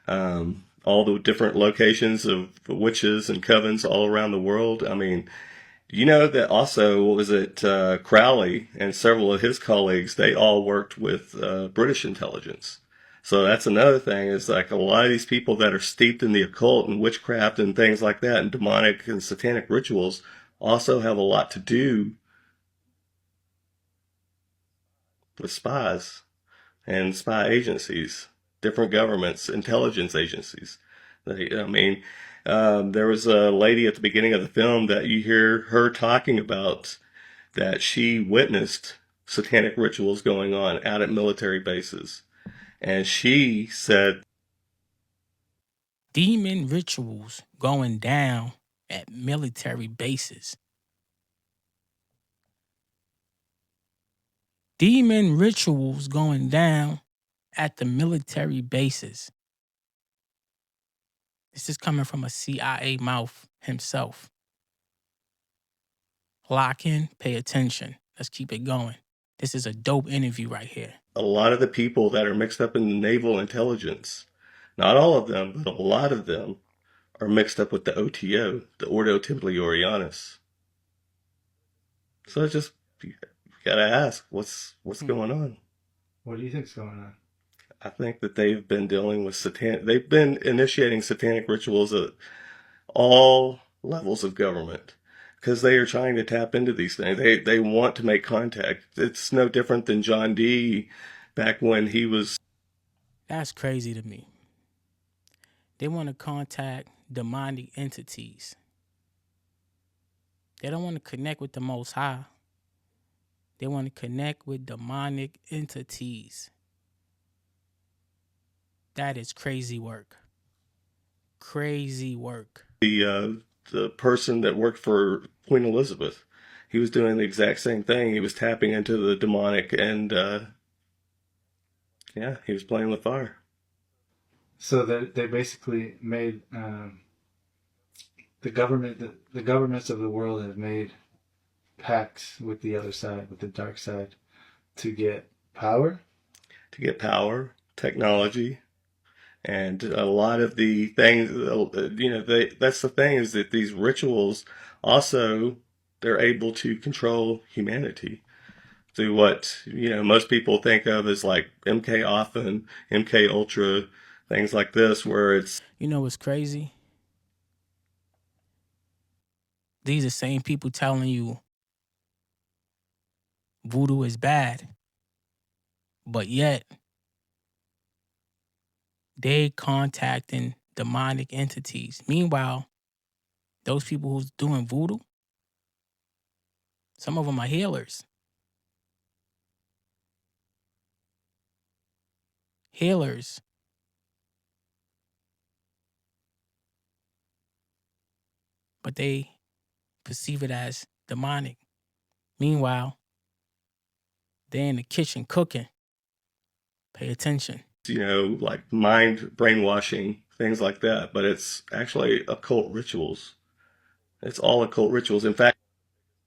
all the different locations of witches and covens all around the world. I mean, you know that also, what was it, Crowley and several of his colleagues, they all worked with British intelligence. So that's another thing, is like a lot of these people that are steeped in the occult and witchcraft and things like that and demonic and satanic rituals also have a lot to do with spies and spy agencies, different governments, intelligence agencies. I mean, there was a lady at the beginning of the film that you hear her talking about that she witnessed satanic rituals going on out at military bases. And she said, demon rituals going down at military bases. Demon rituals going down at the military bases. This is coming from a CIA mouth himself. Lock in, pay attention. Let's keep it going. This is a dope interview right here. a lot of the people that are mixed up in the naval intelligence, not all of them, but a lot of them, are mixed up with the OTO, the Ordo Templi Orientis. So it's just, you gotta ask, what's going on? What do you think's going on? I think that they've been dealing with they've been initiating satanic rituals at all levels of government because they are trying to tap into these things. They want to make contact. It's no different than John D. back when he was. That's crazy to me. They want to contact demonic entities. They don't want to connect with the Most High. They want to connect with demonic entities. That is crazy work. Crazy work. The person that worked for Queen Elizabeth, he was doing the exact same thing. He was tapping into the demonic, and yeah, he was playing with fire. So they basically made the governments of the world have made pacts with the other side, with the dark side, to get power, technology. And a lot of the things, that's the thing, is that these rituals also, they're able to control humanity through what, most people think of as like MK Often, MK Ultra, things like this, where it's. You know what's crazy? These are the same people telling you voodoo is bad, but yet they contacting demonic entities. Meanwhile, those people who's doing voodoo, some of them are healers. Healers. But they perceive it as demonic. Meanwhile, they're in the kitchen cooking. Pay attention. Like mind brainwashing things like that. But it's actually occult rituals. It's all occult rituals. In fact,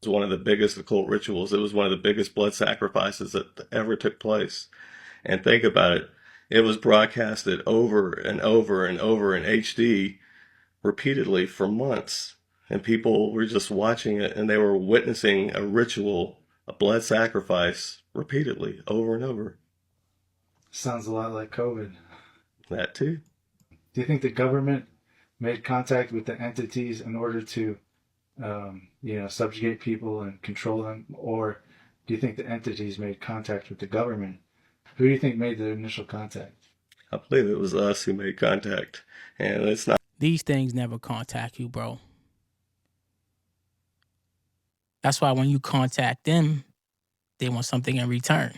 it was one of the biggest occult rituals. It was one of the biggest blood sacrifices that ever took place. And think about it. It was broadcasted over and over and over in HD repeatedly for months. And people were just watching it, and they were witnessing a ritual, a blood sacrifice, repeatedly, over and over. Sounds a lot like COVID. That too. Do you think the government made contact with the entities in order to, subjugate people and control them? Or do you think the entities made contact with the government? Who do you think made the initial contact? I believe it was us who made contact. And it's not. These things never contact you, bro. That's why when you contact them, they want something in return.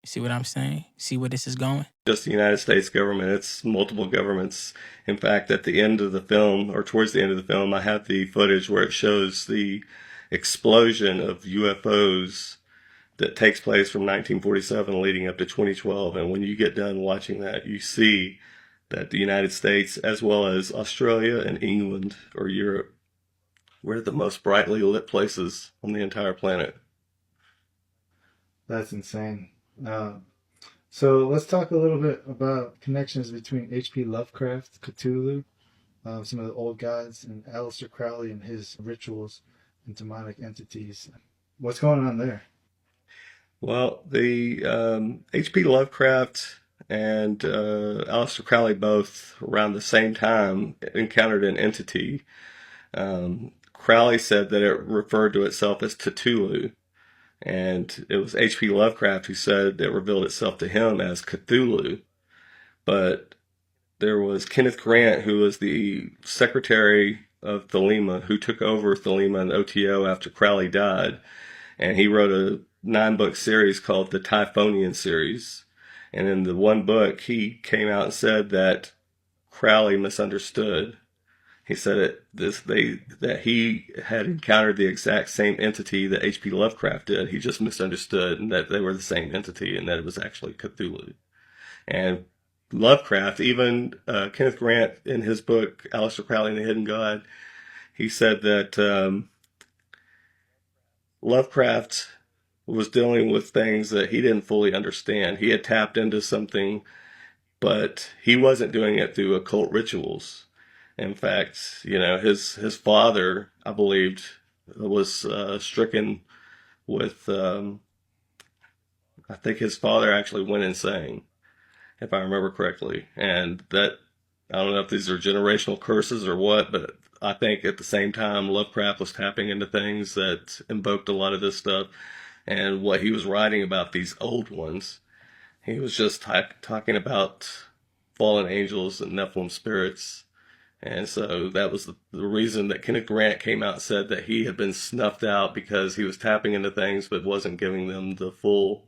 You see what I'm saying? See where this is going? Just the United States government. It's multiple governments. In fact, at the end of the film, or towards the end of the film, I have the footage where it shows the explosion of UFOs that takes place from 1947 leading up to 2012. And when you get done watching that, you see that the United States, as well as Australia and England or Europe, we're the most brightly lit places on the entire planet. That's insane. So let's talk a little bit about connections between H.P. Lovecraft, Cthulhu, some of the old gods, and Aleister Crowley and his rituals and demonic entities. What's going on there? Well, the H.P. Lovecraft and Aleister Crowley both around the same time encountered an entity. Crowley said that it referred to itself as Cthulhu, and it was H.P. Lovecraft who said it revealed itself to him as Cthulhu. But there was Kenneth Grant, who was the secretary of Thelema, who took over Thelema and OTO after Crowley died, and he wrote a 9-book series called the Typhonian series. And in the one book, he came out and said that Crowley misunderstood. He said that he had encountered the exact same entity that H.P. Lovecraft did. He just misunderstood, and that they were the same entity, and that it was actually Cthulhu. And Lovecraft, even Kenneth Grant in his book, Aleister Crowley and the Hidden God, he said that Lovecraft was dealing with things that he didn't fully understand. He had tapped into something, but he wasn't doing it through occult rituals. In fact, his father, I believed, was stricken with, I think his father actually went insane, if I remember correctly. And that, I don't know if these are generational curses or what, but I think at the same time, Lovecraft was tapping into things that invoked a lot of this stuff. And what he was writing about these old ones, he was just talking about fallen angels and Nephilim spirits. And so that was the reason that Kenneth Grant came out and said that he had been snuffed out because he was tapping into things but wasn't giving them the full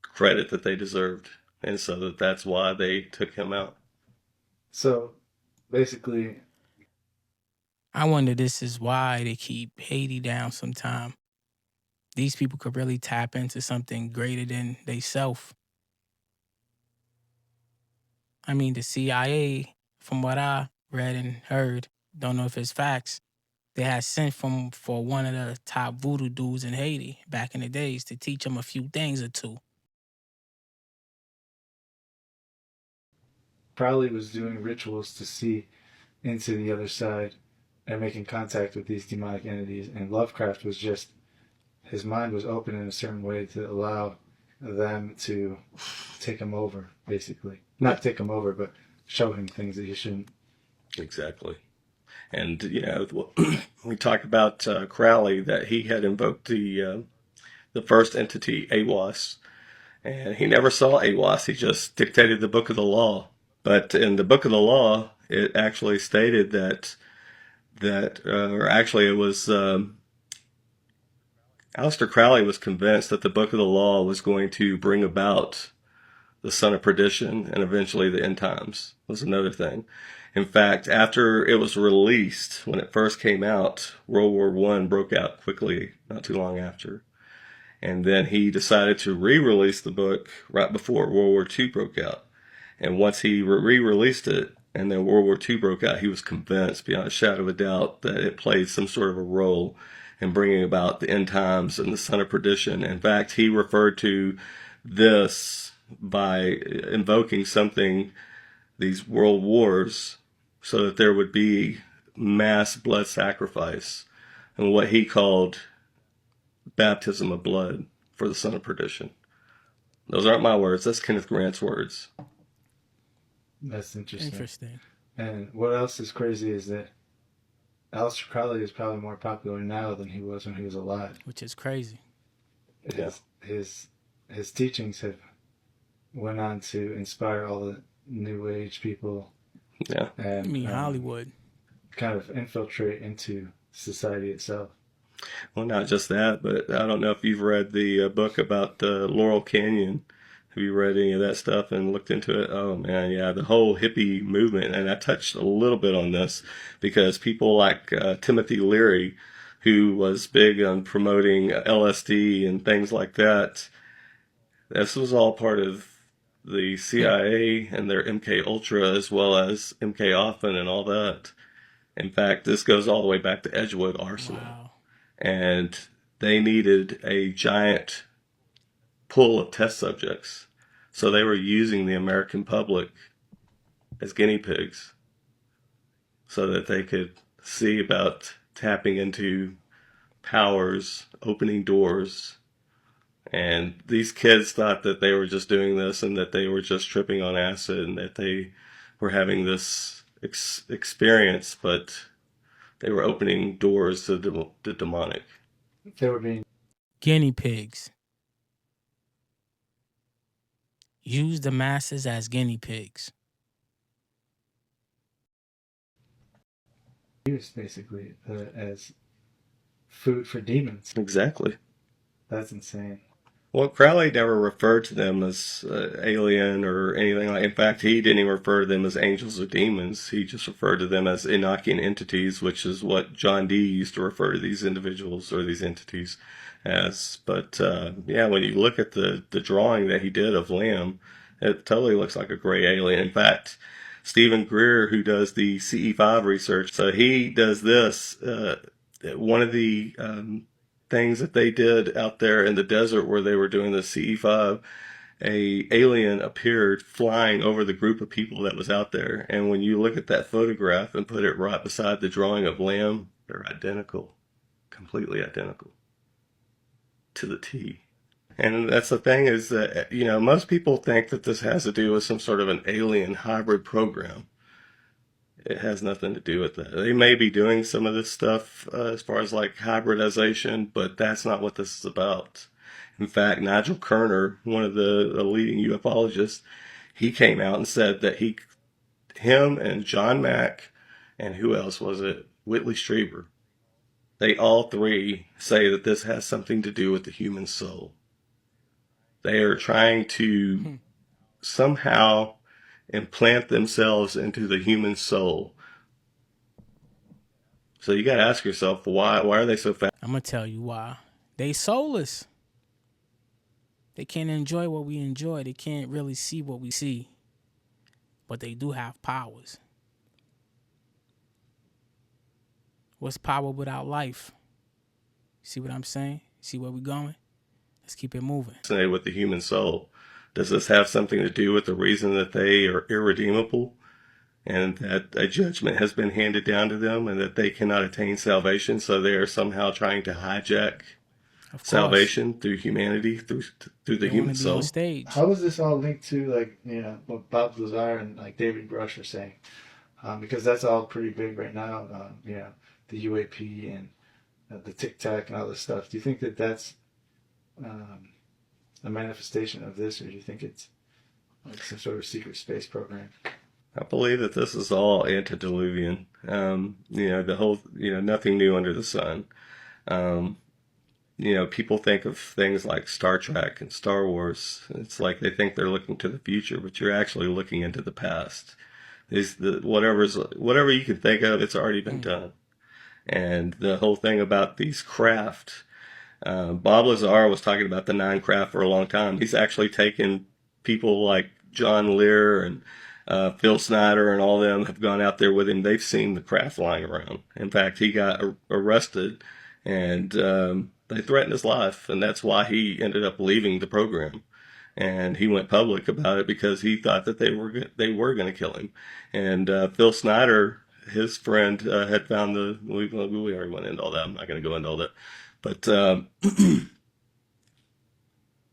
credit that they deserved. And so that's why they took him out. So basically, I wonder this is why they keep Haiti down sometime. These people could really tap into something greater than they self. I mean, the CIA, from what I read and heard, don't know if it's facts, they had sent for one of the top voodoo dudes in Haiti back in the days to teach them a few things or two. Crowley was doing rituals to see into the other side and making contact with these demonic entities, and Lovecraft was just, his mind was open in a certain way to allow them to take him over, basically. Not take him over, but show him things that he shouldn't. Exactly. And, we talk about Crowley, that he had invoked the first entity, Aiwass. And he never saw Aiwass. He just dictated the Book of the Law. But in the Book of the Law, it actually stated that it was Aleister Crowley was convinced that the Book of the Law was going to bring about the Son of Perdition and eventually the end times was another thing. In fact, after it was released, when it first came out, World War I broke out quickly, not too long after. And then he decided to re-release the book right before World War II broke out. And once he re-released it, and then World War II broke out, he was convinced beyond a shadow of a doubt that it played some sort of a role in bringing about the end times and the son of perdition. In fact, he referred to this by invoking something, these world wars, so that there would be mass blood sacrifice and what he called baptism of blood for the son of perdition. Those aren't my words. That's Kenneth Grant's words. That's interesting. Interesting. And what else is crazy is that Aleister Crowley is probably more popular now than he was when he was alive. Which is crazy. His teachings have went on to inspire all the New Age people. Yeah. And, I mean, Hollywood. Kind of infiltrate into society itself. Well, not just that, but I don't know if you've read the book about Laurel Canyon. Have you read any of that stuff and looked into it? Oh, man, yeah, the whole hippie movement. And I touched a little bit on this because people like Timothy Leary, who was big on promoting LSD and things like that, this was all part of the CIA and their MK Ultra as well as MK Often and all that. In fact, this goes all the way back to Edgewood Arsenal. Wow. And they needed a giant pool of test subjects. So they were using the American public as guinea pigs so that they could see about tapping into powers, opening doors. And these kids thought that they were just doing this and that they were just tripping on acid and that they were having this experience, but they were opening doors to the demonic. They were being guinea pigs. Use the masses as guinea pigs. used, basically, as food for demons. Exactly. That's insane. Well, Crowley never referred to them as alien or anything like. In fact, he didn't even refer to them as angels or demons. He just referred to them as Enochian entities, which is what John Dee used to refer to these individuals or these entities as. But yeah, when you look at the drawing that he did of Lamb, it totally looks like a gray alien. In fact, Stephen Greer, who does the CE5 research, so he does this. One of the things that they did out there in the desert where they were doing the CE5, a alien appeared flying over the group of people that was out there. And when you look at that photograph and put it right beside the drawing of Lamb, they're identical, completely identical to the T. And that's the thing is that, you know, most people think that this has to do with some sort of an alien hybrid program. It has nothing to do with that. They may be doing some of this stuff as far as like hybridization, but that's not what this is about. In fact, Nigel Kerner, one of the leading ufologists, he came out and said that him and John Mack, and who else was it? Whitley Strieber. They all three say that this has something to do with the human soul. They are trying to somehow implant themselves into the human soul. So you got to ask yourself, why are they so fast? I'm going to tell you why. They soulless. They can't enjoy what we enjoy. They can't really see what we see. But they do have powers. What's power without life? See what I'm saying? See where we're going? Let's keep it moving. With the human soul. Does this have something to do with the reason that they are irredeemable and that a judgment has been handed down to them and that they cannot attain salvation, so they are somehow trying to hijack salvation through humanity, through the human soul? How is this all linked to, like, you know, what Bob Lazar and like David Grush are saying? Because that's all pretty big right now. You know, the UAP and the Tic Tac and all this stuff. Do you think that that's a manifestation of this, or do you think it's like some sort of secret space program? I believe that this is all antediluvian. You know, the whole, you know, nothing new under the sun. You know, people think of things like Star Trek and Star Wars. It's like they think they're looking to the future, but you're actually looking into the past. Whatever you can think of, it's already been done. And the whole thing about these craft, Bob Lazar was talking about the 9 craft for a long time. He's actually taken people like John Lear and Phil Snyder and all them have gone out there with him. They've seen the craft flying around. In fact, he got arrested, and they threatened his life, and that's why he ended up leaving the program. And he went public about it because he thought that they were going to kill him. And Phil Snyder, his friend, had found we already went into all that. I'm not going to go into all that, but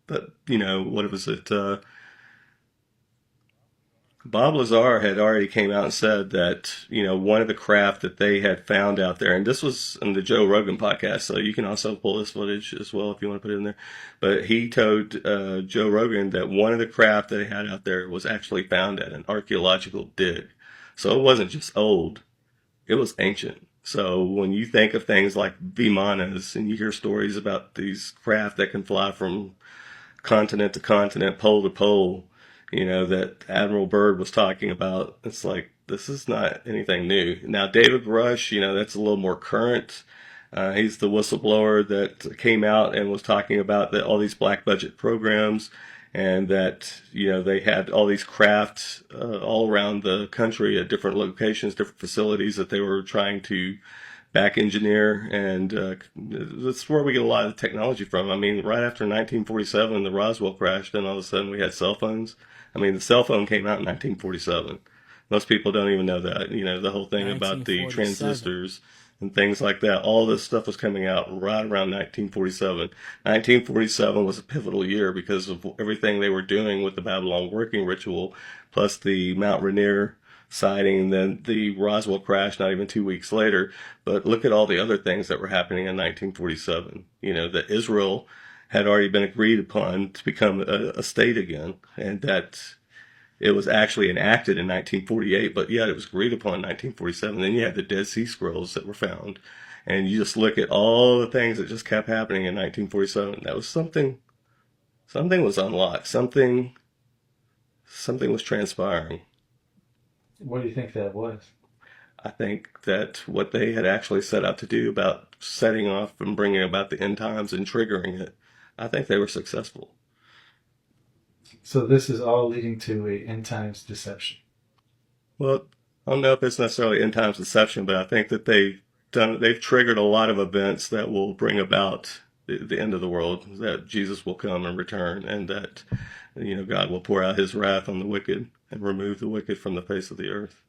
but what was it? Bob Lazar had already came out and said that, one of the craft that they had found out there, and this was in the Joe Rogan podcast, so you can also pull this footage as well if you want to put it in there. But he told Joe Rogan that one of the craft that they had out there was actually found at an archaeological dig. So it wasn't just old, it was ancient. So when you think of things like Vimanas and you hear stories about these craft that can fly from continent to continent, pole to pole, that Admiral Byrd was talking about, it's like, this is not anything new. Now, David Rush, that's a little more current. He's the whistleblower that came out and was talking about all these black budget programs, and that, they had all these crafts all around the country at different locations, different facilities that they were trying to back engineer, and that's where we get a lot of the technology from. I mean, right after 1947, the Roswell crashed, and all of a sudden we had cell phones. I mean, the cell phone came out in 1947. Most people don't even know that. The whole thing about the transistors and things like that. All this stuff was coming out right around 1947. 1947 was a pivotal year because of everything they were doing with the Babylon working ritual, plus the Mount Rainier sighting, then the Roswell crash not even 2 weeks later. But look at all the other things that were happening in 1947. That Israel had already been agreed upon to become a state again, and that it was actually enacted in 1948, but yet it was agreed upon in 1947. Then you had the Dead Sea Scrolls that were found, and you just look at all the things that just kept happening in 1947. That was something was unlocked. Something was transpiring. What do you think that was? I think that what they had actually set out to do about setting off and bringing about the end times and triggering it, I think they were successful. So this is all leading to a end times deception. Well, I don't know if it's necessarily end times deception, but I think that they've triggered a lot of events that will bring about the end of the world, that Jesus will come and return, and that, God will pour out his wrath on the wicked and remove the wicked from the face of the earth.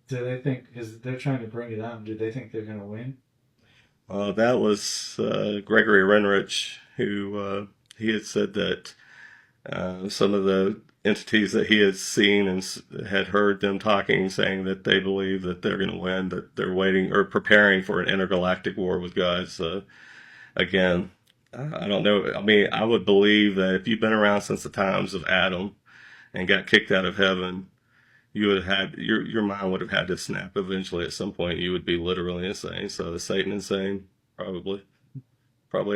Do they think, they're trying to bring it on, do they think they're going to win? That was Gregory Renrich, who he had said that some of the entities that he had seen and had heard them talking, saying that they believe that they're going to win, that they're waiting or preparing for an intergalactic war with God. Again, I don't know. I mean, I would believe that if you've been around since the times of Adam and got kicked out of heaven, you would have had, your mind would have had to snap eventually. At some point, you would be literally insane. So is Satan insane? Probably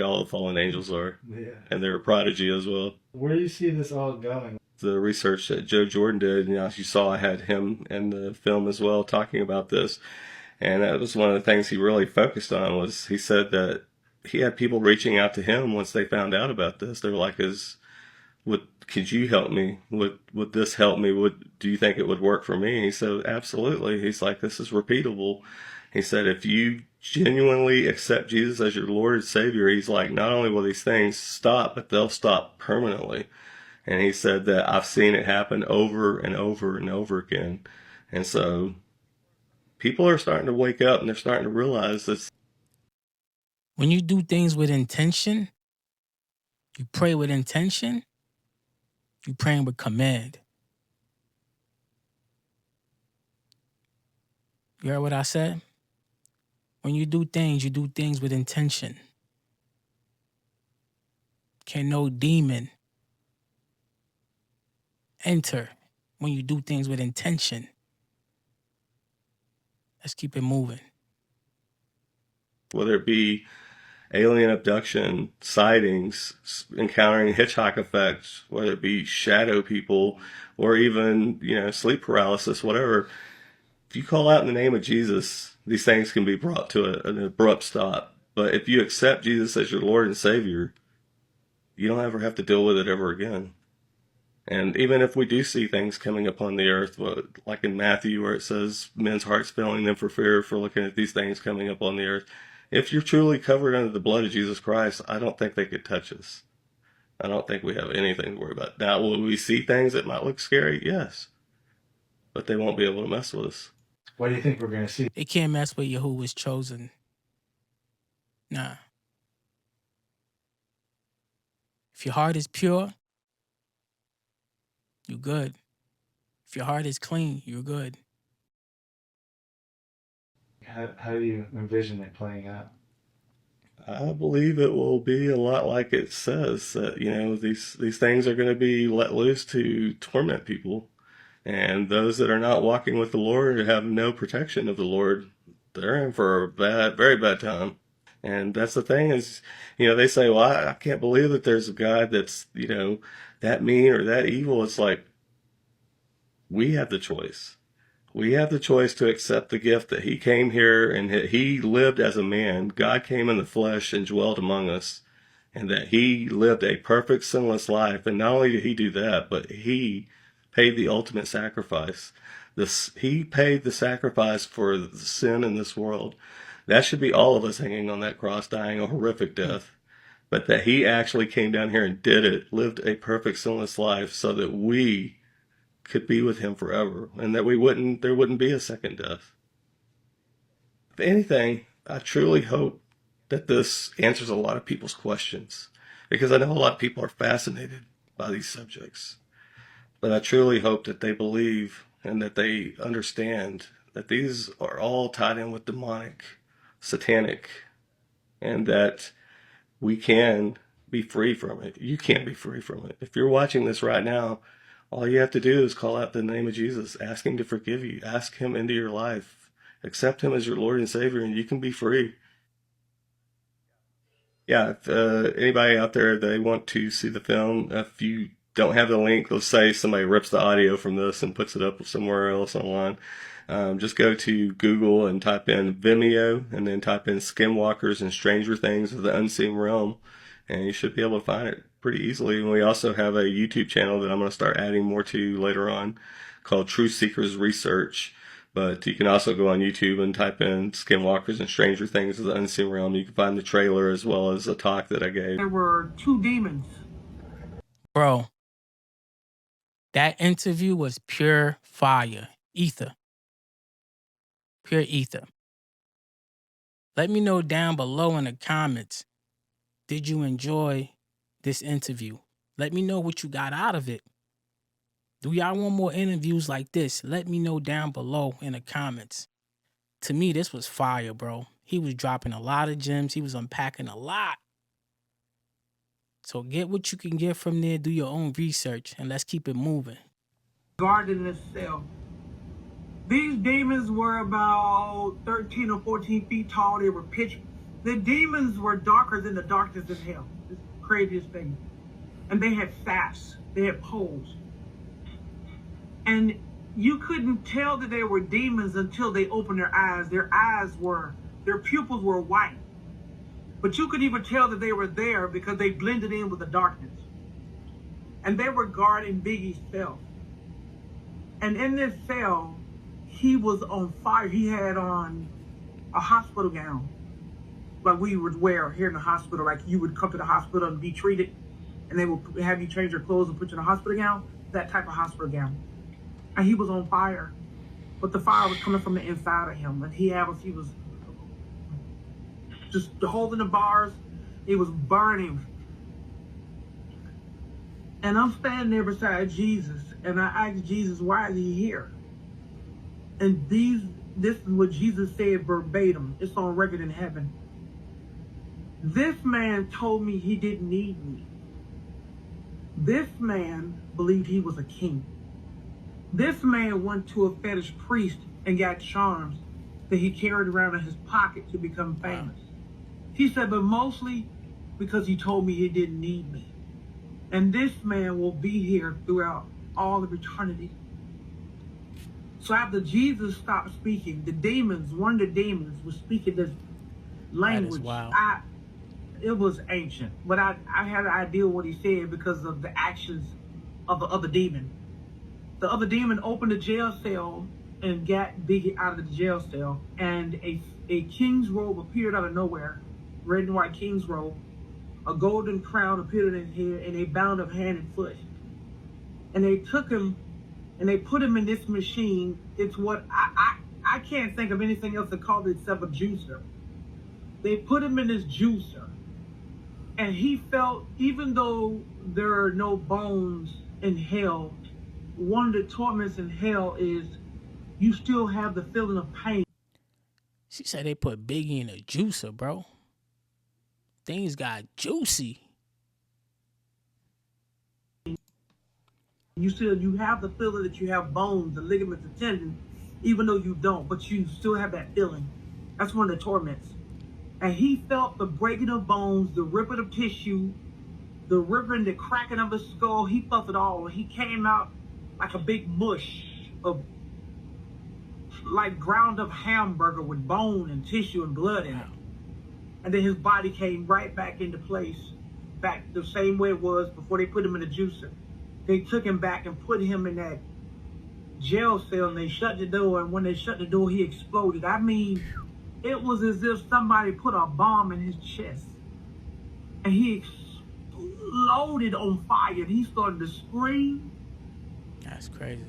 all the fallen angels are. Yeah. And they're a prodigy as well. Where do you see this all going? The research that Joe Jordan did, as you saw, I had him in the film as well talking about this. And that was one of the things he really focused on. Was he said that he had people reaching out to him once they found out about this. They were like, could you help me? Would this help me? Do you think it would work for me? He said, absolutely. He's like, this is repeatable. He said, if you genuinely accept Jesus as your Lord and Savior, he's like, not only will these things stop, but they'll stop permanently. And he said that I've seen it happen over and over and over again. And so people are starting to wake up, and they're starting to realize this. When you do things with intention, you pray with intention, you're praying with command. You heard what I said? When you do things with intention. Can no demon enter when you do things with intention? Let's keep it moving. Whether it be alien abduction, sightings, encountering hitchhike effects, whether it be shadow people, or even, sleep paralysis, whatever. If you call out in the name of Jesus, these things can be brought to an abrupt stop. But if you accept Jesus as your Lord and Savior, you don't ever have to deal with it ever again. And even if we do see things coming upon the earth, like in Matthew where it says men's hearts failing them for fear for looking at these things coming up on the earth, if you're truly covered under the blood of Jesus Christ, I don't think they could touch us. I don't think we have anything to worry about. Now, will we see things that might look scary? Yes. But they won't be able to mess with us. What do you think we're going to see? They can't mess with you who was chosen. Nah. If your heart is pure, you're good. If your heart is clean, you're good. How do you envision it playing out? I believe it will be a lot like it says that, these things are going to be let loose to torment people. And those that are not walking with the Lord have no protection of the Lord. They're in for a very bad time. And that's the thing is, they say, well, I can't believe that there's a God that's, that mean or that evil. It's like, we have the choice. We have the choice to accept the gift that he came here and he lived as a man. God came in the flesh and dwelt among us, and that he lived a perfect, sinless life. And not only did he do that, but he paid the ultimate sacrifice. He paid the sacrifice for the sin in this world. That should be all of us hanging on that cross, dying a horrific death. But that he actually came down here and did it, lived a perfect, sinless life so that we could be with him forever, and that there wouldn't be a second death. If anything, I truly hope that this answers a lot of people's questions, because I know a lot of people are fascinated by these subjects. But I truly hope that they believe and that they understand that these are all tied in with demonic, satanic, and that we can be free from it. You can be free from it. If you're watching this right now, all you have to do is call out the name of Jesus, ask him to forgive you, ask him into your life, accept him as your Lord and Savior, and you can be free. Yeah, if anybody out there, they want to see the film, if you don't have the link, let's say somebody rips the audio from this and puts it up somewhere else online, just go to Google and type in Vimeo and then type in Skinwalkers and Stranger Things of the Unseen Realm, and you should be able to find it pretty easily. And we also have a YouTube channel that I'm going to start adding more to later on called Truth Seekers Research. But you can also go on YouTube and type in Skinwalkers and Stranger Things of the Unseen Realm. You can find the trailer as well as a talk that I gave. There were 2 demons. Bro, that interview was pure fire. Ether. Pure ether. Let me know down below in the comments, did you enjoy this interview? Let me know what you got out of it. Do y'all want more interviews like this? Let me know down below in the comments. To me, this was fire, bro. He was dropping a lot of gems. He was unpacking a lot. So get what you can get from there. Do your own research, and let's keep it moving. Guarded in a cell. These demons were about 13 or 14 feet tall. They were pitch. The demons were darker than the darkness in hell. It's the craziest thing. And they had safts. They had poles. And you couldn't tell that they were demons until they opened their eyes. Their pupils were white. But you could even tell that they were there because they blended in with the darkness. And they were guarding Biggie's cell. And in this cell, he was on fire. He had on a hospital gown, like we would wear here in the hospital. Like you would come to the hospital and be treated, and they would have you change your clothes and put you in a hospital gown, that type of hospital gown. And he was on fire, but the fire was coming from the inside of him. And he was just holding the bars. He was burning. And I'm standing there beside Jesus, and I asked Jesus, why is he here? And this is what Jesus said verbatim. It's on record in heaven. This man told me he didn't need me. This man believed he was a king. This man went to a fetish priest and got charms that he carried around in his pocket to become famous. He said, but mostly because he told me he didn't need me. And this man will be here throughout all of eternity. So after Jesus stopped speaking, one of the demons was speaking this language. That is wild. It was ancient, but I had an idea what he said because of the actions of the other demon. The other demon opened the jail cell and got Biggie out of the jail cell, and a king's robe appeared out of nowhere, red and white king's robe. A golden crown appeared in his head, and they bound him hand and foot. And they took him and they put him in this machine. It's what I can't think of anything else to call it except a juicer. They put him in this juicer, and he felt, even though there are no bones in hell, one of the torments in hell is you still have the feeling of pain. She said they put Biggie in a juicer, bro. Things got juicy. You have the feeling that you have bones, the ligaments, the tendons, even though you don't, but you still have that feeling. That's one of the torments. And he felt the breaking of bones, the ripping of tissue, the ripping, the cracking of his skull. He felt it all. He came out like a big mush of like ground up hamburger with bone and tissue and blood in it. And then his body came right back into place, back the same way it was before they put him in the juicer. They took him back and put him in that jail cell, and they shut the door, and when they shut the door, he exploded. I mean, it was as if somebody put a bomb in his chest, and he exploded on fire, and he started to scream. That's crazy.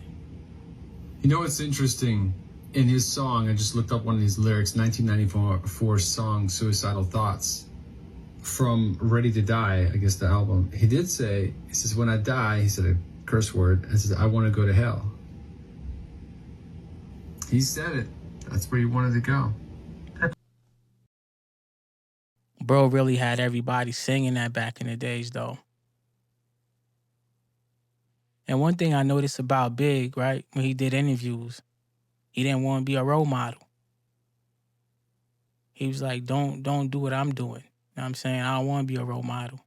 You know what's interesting? In his song, I just looked up one of his lyrics, 1994 song, Suicidal Thoughts, from Ready to Die, I guess the album. He did say, he says, when I die, he said a curse word, and says, I want to go to hell. He said it. That's where he wanted to go. Bro really had everybody singing that back in the days, though. And one thing I noticed about Big, right, when he did interviews, he didn't want to be a role model. He was like, don't do what I'm doing. You know what I'm saying? I don't want to be a role model.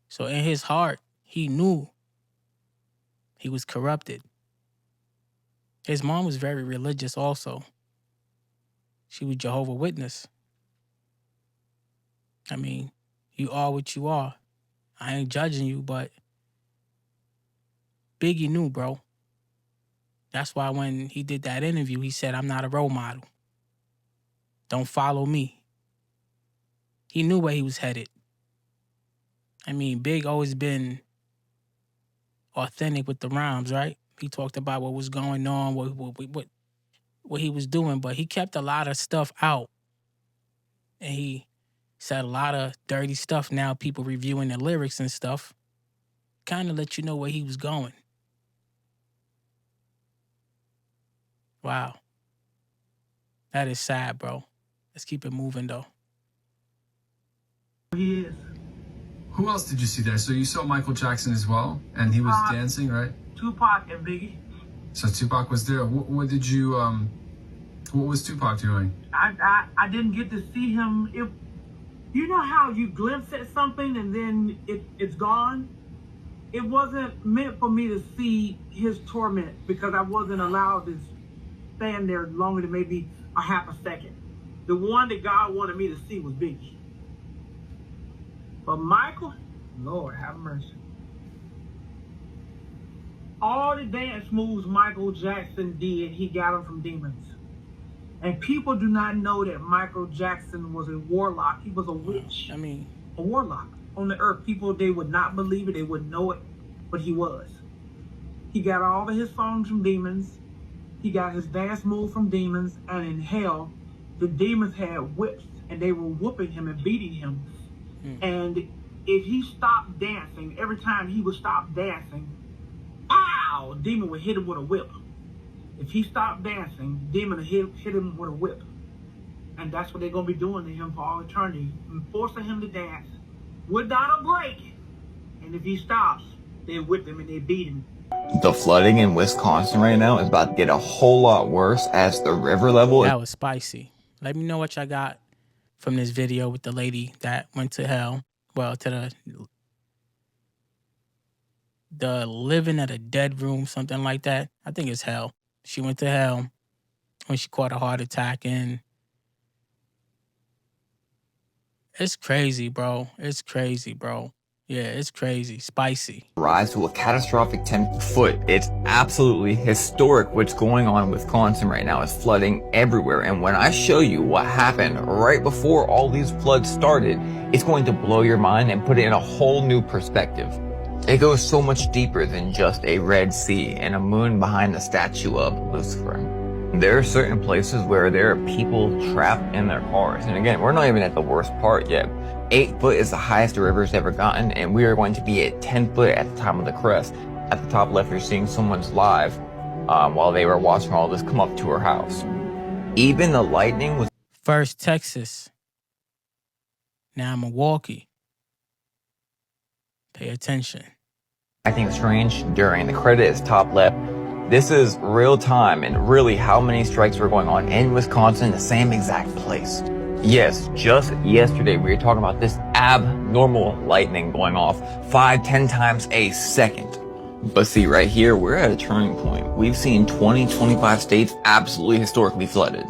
So in his heart, he knew he was corrupted. His mom was very religious also. She was Jehovah's Witness. I mean, you are what you are. I ain't judging you, but Biggie knew, bro. That's why when he did that interview, he said, I'm not a role model. Don't follow me. He knew where he was headed. I mean, Big always been authentic with the rhymes, right? He talked about what was going on, what he was doing, but he kept a lot of stuff out. And he said a lot of dirty stuff. Now people reviewing the lyrics and stuff kind of let you know where he was going. Wow. That is sad, bro. Let's keep it moving, though. He is. Who else did you see there? So you saw Michael Jackson as well, and he was dancing, right? Tupac and Biggie. So Tupac was there. What did you, what was Tupac doing? I didn't get to see him. You know how you glimpse at something and then it's gone? It wasn't meant for me to see his torment because I wasn't allowed to stand there longer than maybe a half a second. The one that God wanted me to see was Biggie. But Michael, Lord have mercy. All the dance moves Michael Jackson did, he got them from demons. And people do not know that Michael Jackson was a warlock. He was a witch. I mean, a warlock on the earth. People, they would not believe it. They wouldn't know it, but he was. He got all of his songs from demons. He got his dance move from demons. And in hell, the demons had whips, and they were whooping him and beating him. And if he stopped dancing, every time he would stop dancing, pow, a demon would hit him with a whip. If he stopped dancing, demon would hit him with a whip. And that's what they're going to be doing to him for all eternity, forcing him to dance without a break. And if he stops, they whip him and they beat him. The flooding in Wisconsin right now is about to get a whole lot worse as the river level. That was spicy. Let me know what y'all got from this video with the lady that went to hell. Well, to the living at a dead room, something like that. I think it's hell. She went to hell when she caught a heart attack, and it's crazy, bro. It's crazy, bro. Yeah, it's crazy. Spicy. Rise to a catastrophic 10 foot. It's absolutely historic what's going on in Wisconsin right now. It's flooding everywhere. And when I show you what happened right before all these floods started, it's going to blow your mind and put it in a whole new perspective. It goes so much deeper than just a Red Sea and a moon behind the statue of Lucifer. There are certain places where there are people trapped in their cars. And again, we're not even at the worst part yet. 8 foot is the highest the river's ever gotten, and we are going to be at 10 foot at the time of the crest. At the top left, you're seeing someone's live while they were watching all this come up to her house. Even the lightning was... First Texas. Now Milwaukee. Pay attention. I think strange during the credit is top left. This is real time and really how many strikes were going on in Wisconsin, the same exact place. Yes, just yesterday we were talking about this abnormal lightning going off 5-10 times a second. But see, right here, we're at a turning point. We've seen 20-25 states absolutely historically flooded.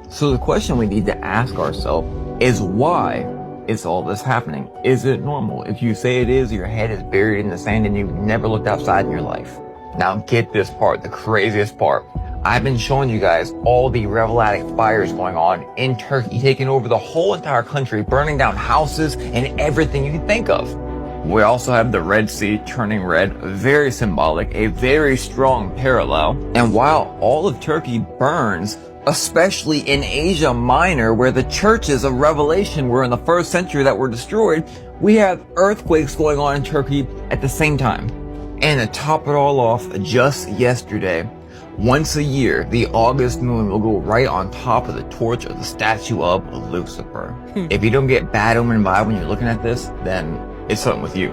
So the question we need to ask ourselves is why is all this happening? Is it normal? If you say it is, your head is buried in the sand and you've never looked outside in your life. Now get this part, the craziest part. I've been showing you guys all the revellatic fires going on in Turkey, taking over the whole entire country, burning down houses and everything you can think of. We also have the Red Sea turning red, very symbolic, a very strong parallel. And while all of Turkey burns, especially in Asia Minor, where the churches of Revelation were in the 1st century that were destroyed, we have earthquakes going on in Turkey at the same time. And to top it all off, just yesterday, once a year, the August moon will go right on top of the torch of the statue of Lucifer. If you don't get bad omen vibe when you're looking at this, then it's something with you.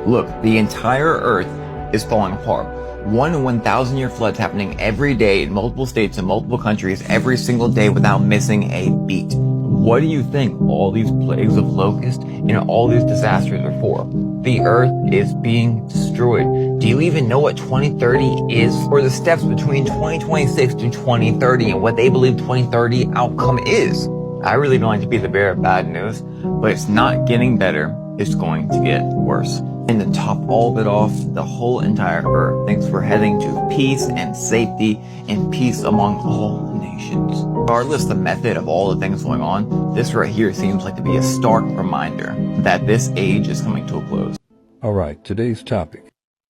Look, the entire earth is falling apart. 1 in 1,000 year floods happening every day in multiple states and multiple countries every single day without missing a beat. What do you think all these plagues of locusts and all these disasters are for? The earth is being destroyed. Do you even know what 2030 is? Or the steps between 2026 to 2030 and what they believe 2030 outcome is? I really don't like to be the bearer of bad news, but it's not getting better. It's going to get worse. And to top all of it off, the whole entire earth thinks we're heading to peace and safety and peace among all nations. Regardless of the method of all the things going on, this right here seems like to be a stark reminder that this age is coming to a close. All right, today's topic.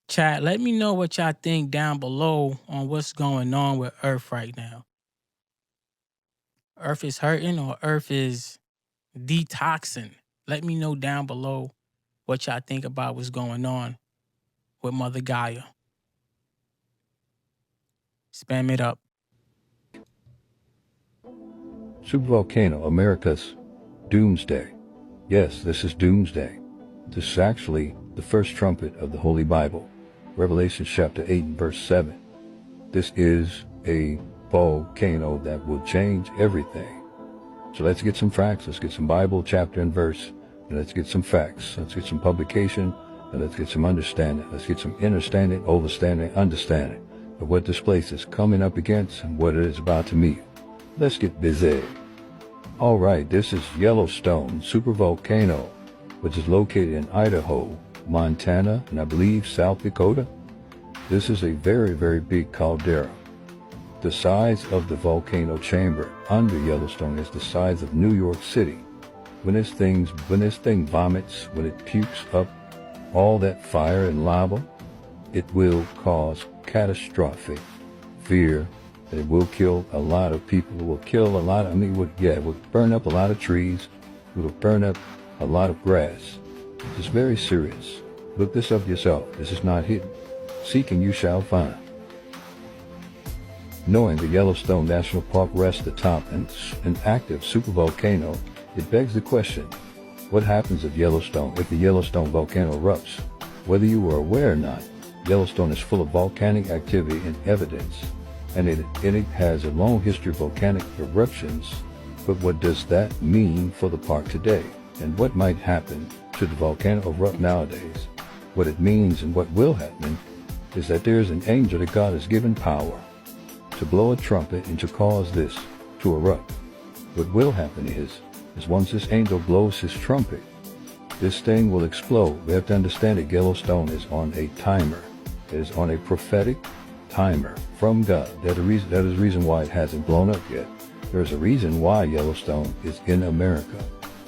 Chat, let me know what y'all think down below on what's going on with Earth right now. Earth is hurting or Earth is detoxing? Let me know down below what y'all think about what's going on with Mother Gaia. Spam it up. Supervolcano, America's doomsday. Yes, this is doomsday. This is actually the first trumpet of the Holy Bible. Revelation chapter 8 and verse 7. This is a volcano that will change everything. So let's get some facts. Let's get some Bible chapter and verse. And let's get some facts. Let's get some publication. And let's get some understanding. Let's get some understanding, overstanding, understanding of what this place is coming up against and what it is about to meet. Let's get busy. All right, this is Yellowstone supervolcano, which is located in Idaho, Montana, and I believe South Dakota. This is a very, very big caldera. The size of the volcano chamber under Yellowstone is the size of New York City. When this thing vomits, when it pukes up all that fire and lava, it will cause catastrophic fear. And it will kill a lot of people. It will kill a lot of, it will burn up a lot of trees. It will burn up a lot of grass. It's very serious. Look this up yourself. This is not hidden. Seek and you shall find. Knowing the Yellowstone National Park rests atop an active supervolcano, it begs the question, what happens if the Yellowstone volcano erupts? Whether you are aware or not, Yellowstone is full of volcanic activity and evidence, and it has a long history of volcanic eruptions. But what does that mean for the park today? And what might happen should the volcano erupt nowadays? What it means and what will happen is that there is an angel that God has given power to blow a trumpet and to cause this to erupt. What will happen is once this angel blows his trumpet, This thing will explode. We have to understand that Yellowstone is on a timer. It is on a prophetic timer from God. That is the reason why it hasn't blown up yet. There's a reason why Yellowstone is in America.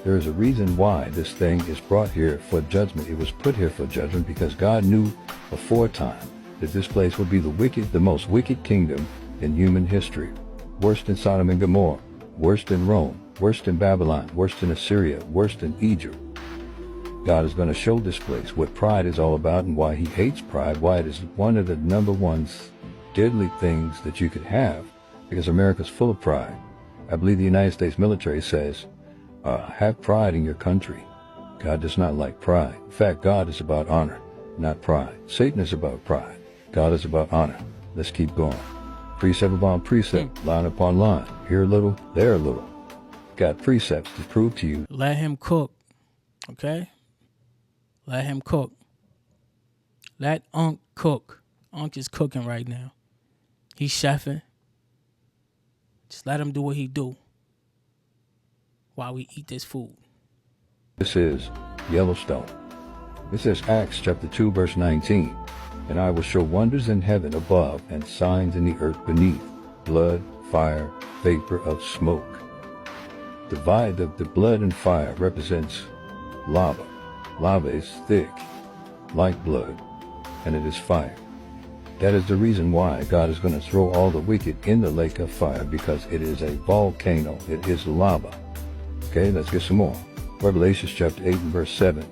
There is a reason why this thing is brought here for judgment. It was put here for judgment because God knew aforetime that this place would be the most wicked kingdom in human history. Worse than Sodom and Gomorrah, worse than Rome, worse than Babylon, worse than Assyria, worse than Egypt. God is going to show this place what pride is all about and why he hates pride, why it is one of the number one deadly things that you could have, because America's full of pride. I believe the United States military says, have pride in your country. God does not like pride. In fact, God is about honor, not pride. Satan is about pride. God is about honor. Let's keep going. Precept upon precept, line upon line. Here a little, there a little. Got precepts to prove to you. Let him cook, okay? Let him cook. Let Unc cook. Unc is cooking right now. He's chefing. Just let him do what he do while we eat this food. This is Yellowstone. It says Acts chapter 2 verse 19. And I will show wonders in heaven above and signs in the earth beneath, blood, fire, vapor of smoke. The blood and fire represents lava. Lava is thick, like blood, and it is fire. That is the reason why God is going to throw all the wicked in the lake of fire, because it is a volcano. It is lava. Okay, let's get some more. Revelation chapter 8 and verse 7.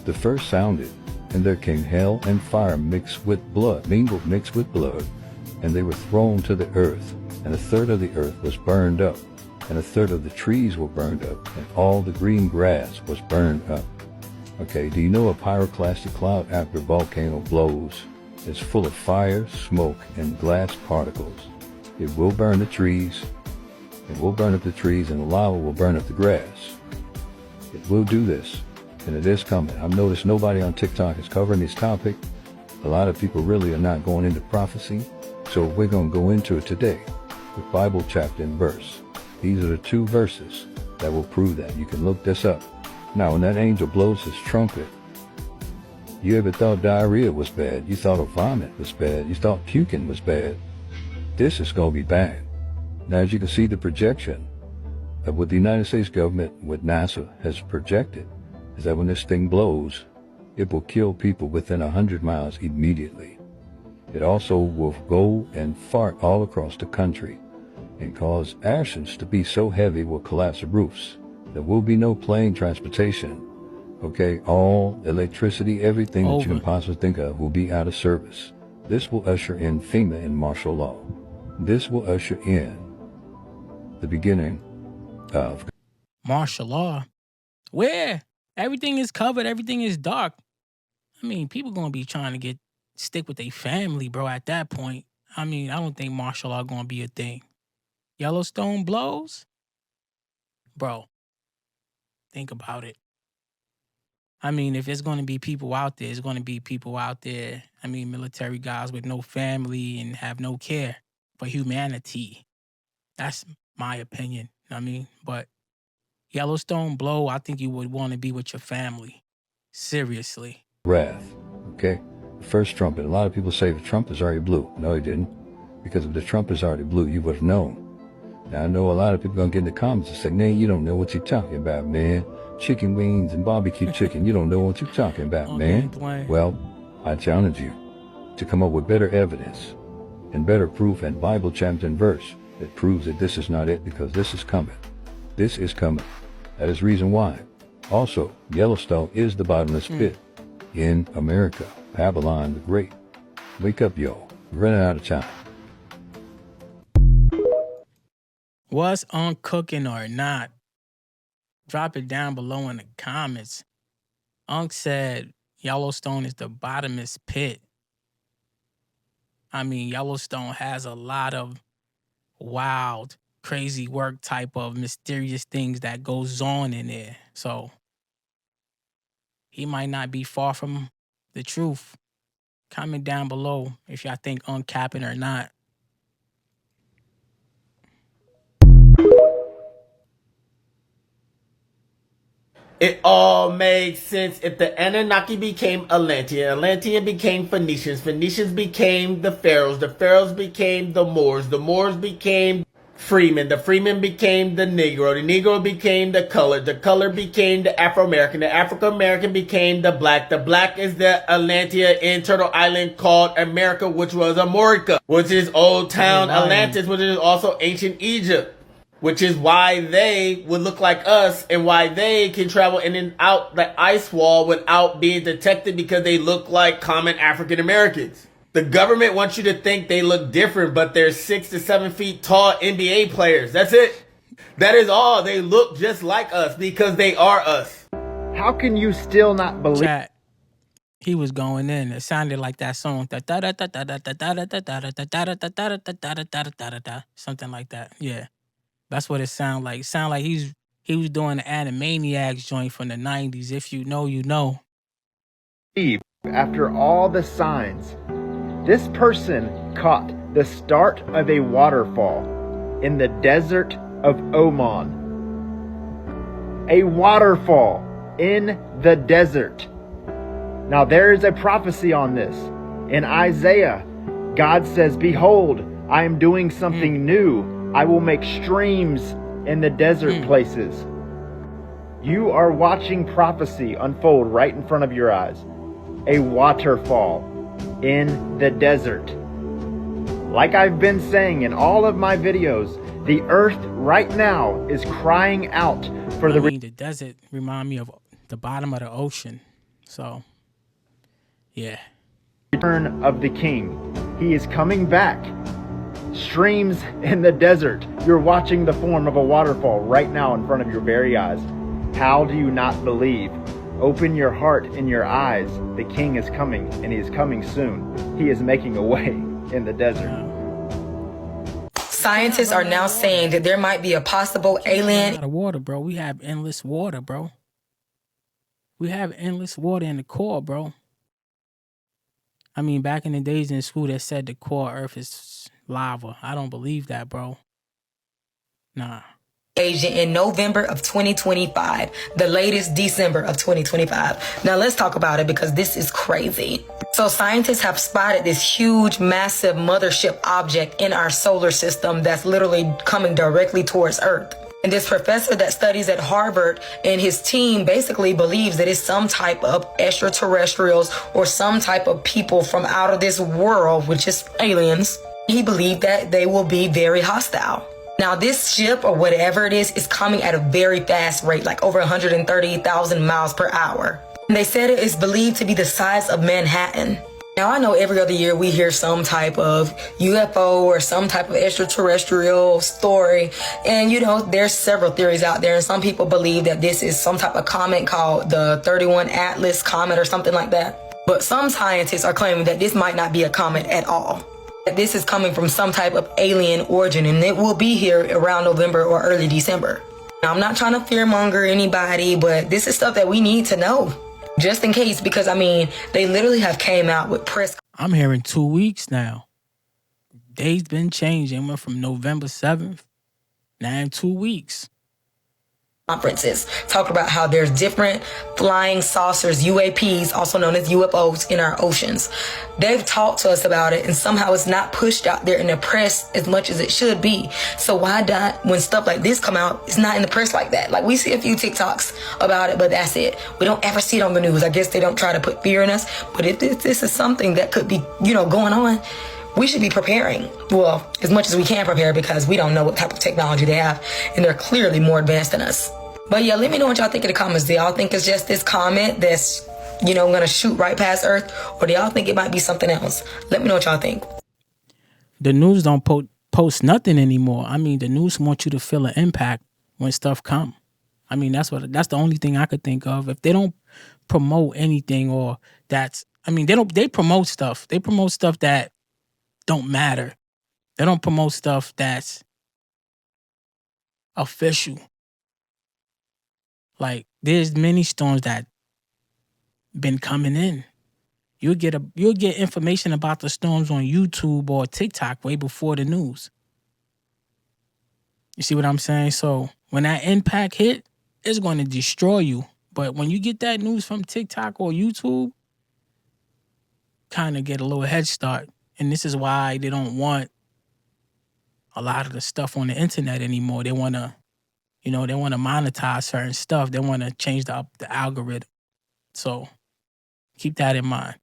The first sounded, and there came hail and fire mixed with blood, mixed with blood, and they were thrown to the earth, and a third of the earth was burned up, and a third of the trees were burned up, and all the green grass was burned up. Okay, do you know a pyroclastic cloud after a volcano blows is full of fire, smoke, and glass particles? It will burn the trees. It will burn up the trees, and the lava will burn up the grass. It will do this, and it is coming. I've noticed nobody on TikTok is covering this topic. A lot of people really are not going into prophecy, so we're going to go into it today with Bible chapter and verse. These are the two verses that will prove that. You can look this up. Now, when that angel blows his trumpet, you ever thought diarrhea was bad? You thought a vomit was bad? You thought puking was bad? This is going to be bad. Now, as you can see, the projection of what the United States government, what NASA has projected, is that when this thing blows, it will kill people within 100 miles immediately. It also will go and fart all across the country and cause ashes to be so heavy it will collapse the roofs. There will be no plane transportation. Okay, all electricity, everything that you can possibly think of will be out of service. This will usher in FEMA and martial law. This will usher in the beginning of martial law. Where everything is covered, everything is dark. I mean, people gonna be trying to stick with their family, bro, at that point. I mean, I don't think martial law gonna be a thing. Yellowstone blows? Bro, think about it. I mean, if it's going to be people out there, it's going to be people out there, I mean, military guys with no family and have no care for humanity. That's my opinion, I mean, but Yellowstone blow, I think you would want to be with your family. Seriously. wrath. Okay? First trumpet. A lot of people say the trumpet is already blew. No, he didn't. Because if the trumpet is already blew, you would have known. Now, I know a lot of people going to get in the comments and say, "Man, you don't know what you're talking about, man. Chicken wings and barbecue chicken. You don't know what you're talking about, man." Well, I challenge you to come up with better evidence and better proof and Bible chapter and verse that proves that this is not it, because this is coming. This is coming. That is reason why. Also, Yellowstone is the bottomless pit in America. Babylon the Great. Wake up, y'all. We're running out of time. Was on cooking or not? Drop it down below in the comments. Unc said Yellowstone is the bottomless pit. I mean, Yellowstone has a lot of wild, crazy work type of mysterious things that goes on in there. So he might not be far from the truth. Comment down below if y'all think uncapping or not. It all makes sense. If the Anunnaki became Atlantean, Atlantean became Phoenicians, Phoenicians became the Pharaohs became the Moors became Freeman, the Freeman became the Negro became the color became the Afro-American, the African-American became the black is the Atlantea in Turtle Island called America, which was Amorica, which is Old Town Atlantis, which is also ancient Egypt. Which is why they would look like us and why they can travel in and out the ice wall without being detected because they look like common African Americans. The government wants you to think they look different, but they're 6 to 7 feet tall NBA players. That's it. That is all. They look just like us because they are us. How can you still not believe? Chat, he was going in. It sounded like that song. Something like that. Yeah. That's what it sounded like. It sounded like he was doing the Animaniacs joint from the 90s. If you know, you know. After all the signs, this person caught the start of a waterfall in the desert of Oman. A waterfall in the desert. Now there is a prophecy on this. In Isaiah, God says, "Behold, I am doing something new. I will make streams in the desert places." You are watching prophecy unfold right in front of your eyes. A waterfall in the desert. Like I've been saying in all of my videos, the earth right now is crying out for the desert remind me of the bottom of the ocean. So, yeah. return of the king. He is coming back. Streams in the desert. You're watching the form of a waterfall right now in front of your very eyes. How do you not believe? Open your heart and your eyes. The king is coming, and he is coming soon. He is making a way in the desert. Scientists are now saying that there might be a possible alien. Out of water, bro. We have endless water, bro. We have endless water in the core, bro. I mean, back in the days in school, they said the core Earth is lava. I don't believe that, bro. Nah. Agent in November of 2025, the latest December of 2025. Now let's talk about it because this is crazy. So scientists have spotted this huge, massive mothership object in our solar system that's literally coming directly towards Earth. And this professor that studies at Harvard and his team basically believes that it's some type of extraterrestrials or some type of people from out of this world, which is aliens. He believed that they will be very hostile. Now, this ship or whatever it is coming at a very fast rate, like over 130,000 miles per hour. And they said it is believed to be the size of Manhattan. Now, I know every other year we hear some type of UFO or some type of extraterrestrial story. And, you know, there's several theories out there. And some people believe that this is some type of comet called the 31 Atlas comet or something like that. But some scientists are claiming that this might not be a comet at all. This is coming from some type of alien origin, and it will be here around November or early December. Now, I'm not trying to fearmonger anybody, but this is stuff that we need to know, just in case, because, I mean, they literally have came out with press. I'm hearing 2 weeks now. Days been changing. Went from November 7th, now in 2 weeks. Conferences talk about how there's different flying saucers, UAPs, also known as UFOs, in our oceans. They've talked to us about it, and somehow it's not pushed out there in the press as much as it should be. So why not, when stuff like this come out, it's not in the press like that? Like, we see a few TikToks about it, but that's it. We don't ever see it on the news. I guess they don't try to put fear in us. But if this is something that could be, you know, going on, we should be preparing. Well, as much as we can prepare, because we don't know what type of technology they have, and they're clearly more advanced than us. But yeah, let me know what y'all think in the comments. Do y'all think it's just this comet that's, you know, gonna shoot right past Earth? Or do y'all think it might be something else? Let me know what y'all think. The news don't post nothing anymore. I mean, the news want you to feel an impact when stuff come. I mean, that's the only thing I could think of. If they don't promote anything, or they promote stuff. They promote stuff that don't matter. They don't promote stuff that's official. Like, there's many storms that been coming in. You'll get information about the storms on YouTube or TikTok way before the news. You see what I'm saying? So when that impact hit, it's going to destroy you. But when you get that news from TikTok or YouTube, kind of get a little head start. And this is why they don't want a lot of the stuff on the internet anymore. They want to, they want to monetize certain stuff. They want to change the algorithm. So keep that in mind.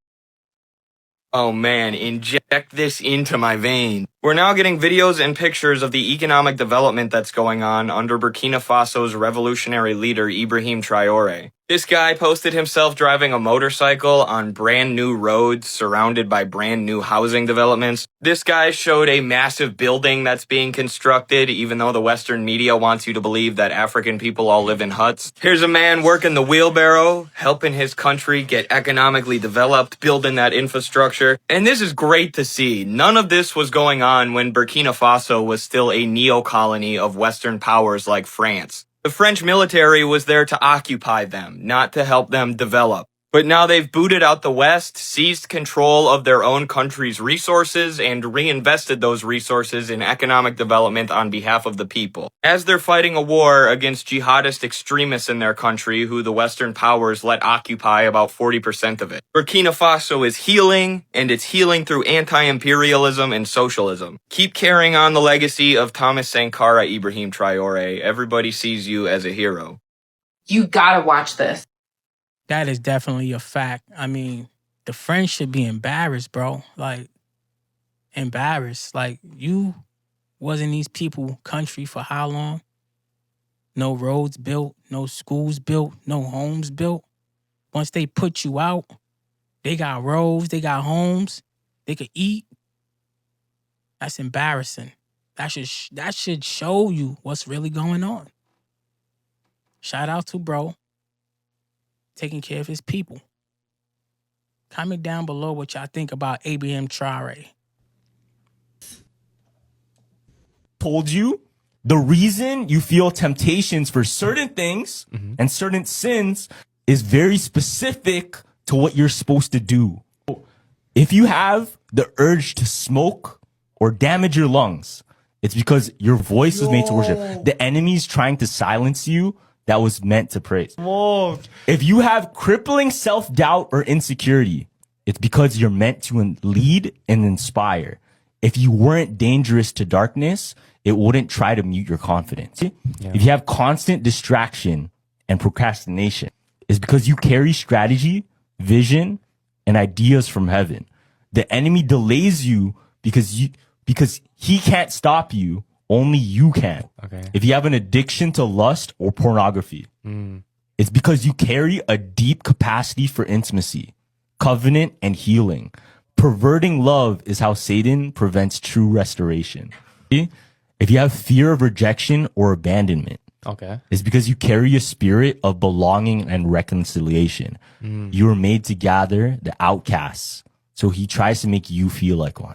Oh man, inject this into my veins. We're now getting videos and pictures of the economic development that's going on under Burkina Faso's revolutionary leader, Ibrahim Traore. This guy posted himself driving a motorcycle on brand new roads surrounded by brand new housing developments. This guy showed a massive building that's being constructed, even though the Western media wants you to believe that African people all live in huts. Here's a man working the wheelbarrow, helping his country get economically developed, building that infrastructure. And this is great to see. None of this was going on when Burkina Faso was still a neo-colony of Western powers like France. The French military was there to occupy them, not to help them develop. But now they've booted out the West, seized control of their own country's resources, and reinvested those resources in economic development on behalf of the people. As they're fighting a war against jihadist extremists in their country, who the Western powers let occupy about 40% of it. Burkina Faso is healing, and it's healing through anti-imperialism and socialism. Keep carrying on the legacy of Thomas Sankara Ibrahim Traore. Everybody sees you as a hero. You gotta watch this. That is definitely a fact. I mean, the French should be embarrassed, bro. Like, embarrassed. Like, you was in these people country for how long? No roads built, no schools built, no homes built. Once they put you out, they got roads, they got homes, they could eat. That's embarrassing. That should show you what's really going on. Shout out to bro. Taking care of his people. Comment down below what y'all think about Ibrahim Traore. Told you the reason you feel temptations for certain things and certain sins is very specific to what you're supposed to do. If you have the urge to smoke or damage your lungs, it's because your voice was made to worship. The enemy's trying to silence you. That was meant to praise. Whoa. If you have crippling self-doubt or insecurity, it's because you're meant to lead and inspire. If you weren't dangerous to darkness, it wouldn't try to mute your confidence. If you have constant distraction and procrastination, it's because you carry strategy, vision, and ideas from heaven. The enemy delays you because he can't stop you. Only you can. Okay. If you have an addiction to lust or pornography, it's because you carry a deep capacity for intimacy, covenant, and healing. Perverting love is how Satan prevents true restoration. If you have fear of rejection or abandonment, it's because you carry a spirit of belonging and reconciliation. You were made to gather the outcasts, so he tries to make you feel like one.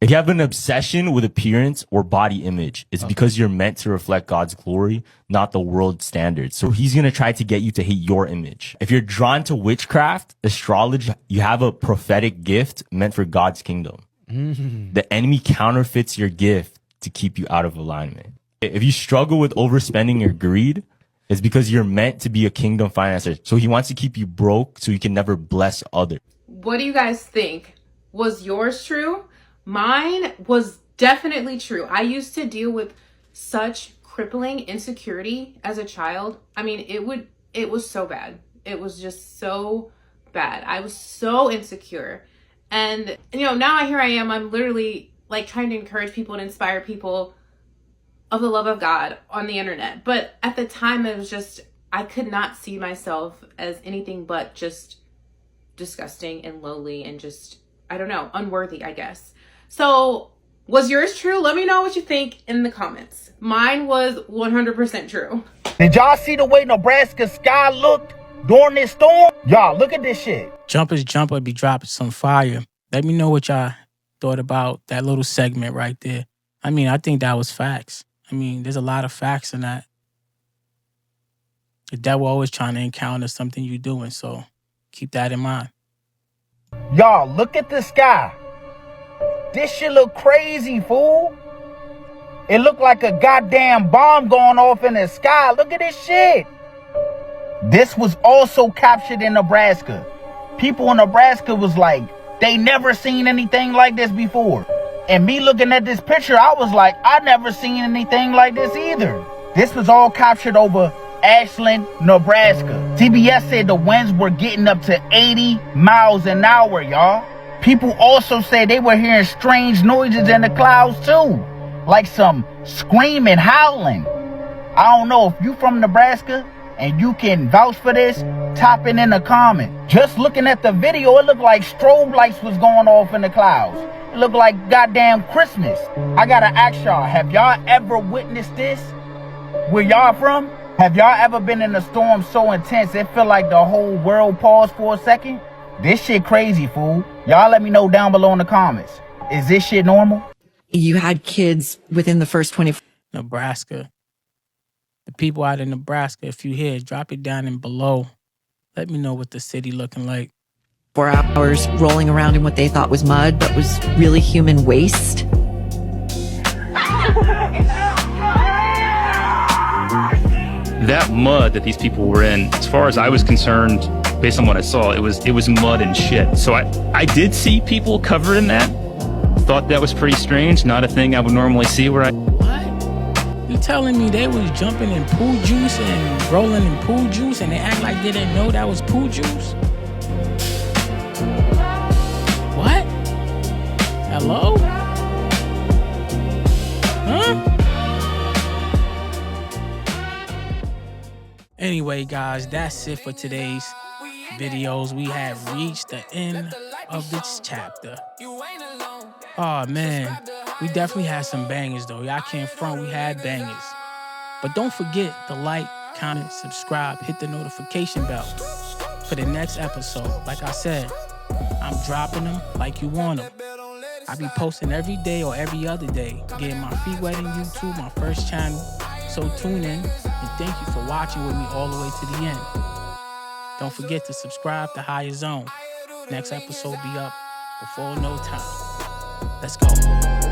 If you have an obsession with appearance or body image, it's because you're meant to reflect God's glory, not the world's standards. So he's going to try to get you to hate your image. If you're drawn to witchcraft, astrology, you have a prophetic gift meant for God's kingdom. The enemy counterfeits your gift to keep you out of alignment. If you struggle with overspending or greed, it's because you're meant to be a kingdom financer. So he wants to keep you broke so you can never bless others. What do you guys think? Was yours true? Mine was definitely true. I used to deal with such crippling insecurity as a child. I mean, it was so bad. It was just so bad. I was so insecure. And, now here I am. I'm literally like trying to encourage people and inspire people of the love of God on the internet. But at the time, it was just, I could not see myself as anything but just disgusting and lowly and just, I don't know, unworthy, I guess. So was yours true? Let me know what you think in the comments. Mine was 100% true. Did y'all see the way Nebraska's sky looked during this storm? Y'all, look at this shit. Jumpers Jumper be dropping some fire. Let me know what y'all thought about that little segment right there. I mean, I think that was facts. I mean, there's a lot of facts in that. The devil always trying to encounter something you're doing, so keep that in mind. Y'all, look at the sky. This shit look crazy, fool. It looked like a goddamn bomb going off in the sky. Look at this shit. This was also captured in Nebraska. People in Nebraska was like, they never seen anything like this before. And me looking at this picture, I was like, I never seen anything like this either. This was all captured over Ashland, Nebraska. CBS said the winds were getting up to 80 miles an hour, y'all. People also said they were hearing strange noises in the clouds too, like some screaming, howling. I don't know if you from Nebraska and you can vouch for this, type it in the comment. Just looking at the video, it looked like strobe lights was going off in the clouds. It looked like goddamn Christmas. I gotta ask y'all, have y'all ever witnessed this? Where y'all from? Have y'all ever been in a storm so intense it feel like the whole world paused for a second? This shit crazy, fool. Y'all let me know down below in the comments. Is this shit normal? You had kids within the first 24 Nebraska. The people out in Nebraska, if you hear, drop it down in below. Let me know what the city looking like. 4 hours rolling around in what they thought was mud, but was really human waste. That mud that these people were in, as far as I was concerned, based on what I saw, it was mud and shit. So I did see people covered in that. Thought that was pretty strange. Not a thing I would normally see where I... You telling me they was jumping in poo juice and rolling in poo juice and they act like they didn't know that was poo juice? What? Hello? Huh? Anyway, guys, that's it for today's videos. We have reached the end of this chapter. Oh, man. We definitely had some bangers, though. Y'all can't front. We had bangers. But don't forget to like, comment, subscribe, hit the notification bell for the next episode. Like I said, I'm dropping them like you want them. I be posting every day or every other day, getting my feet wet in YouTube, my first channel. So tune in, and thank you for watching with me all the way to the end. Don't forget to subscribe to Higher Zone. Next episode be up before no time. Let's go.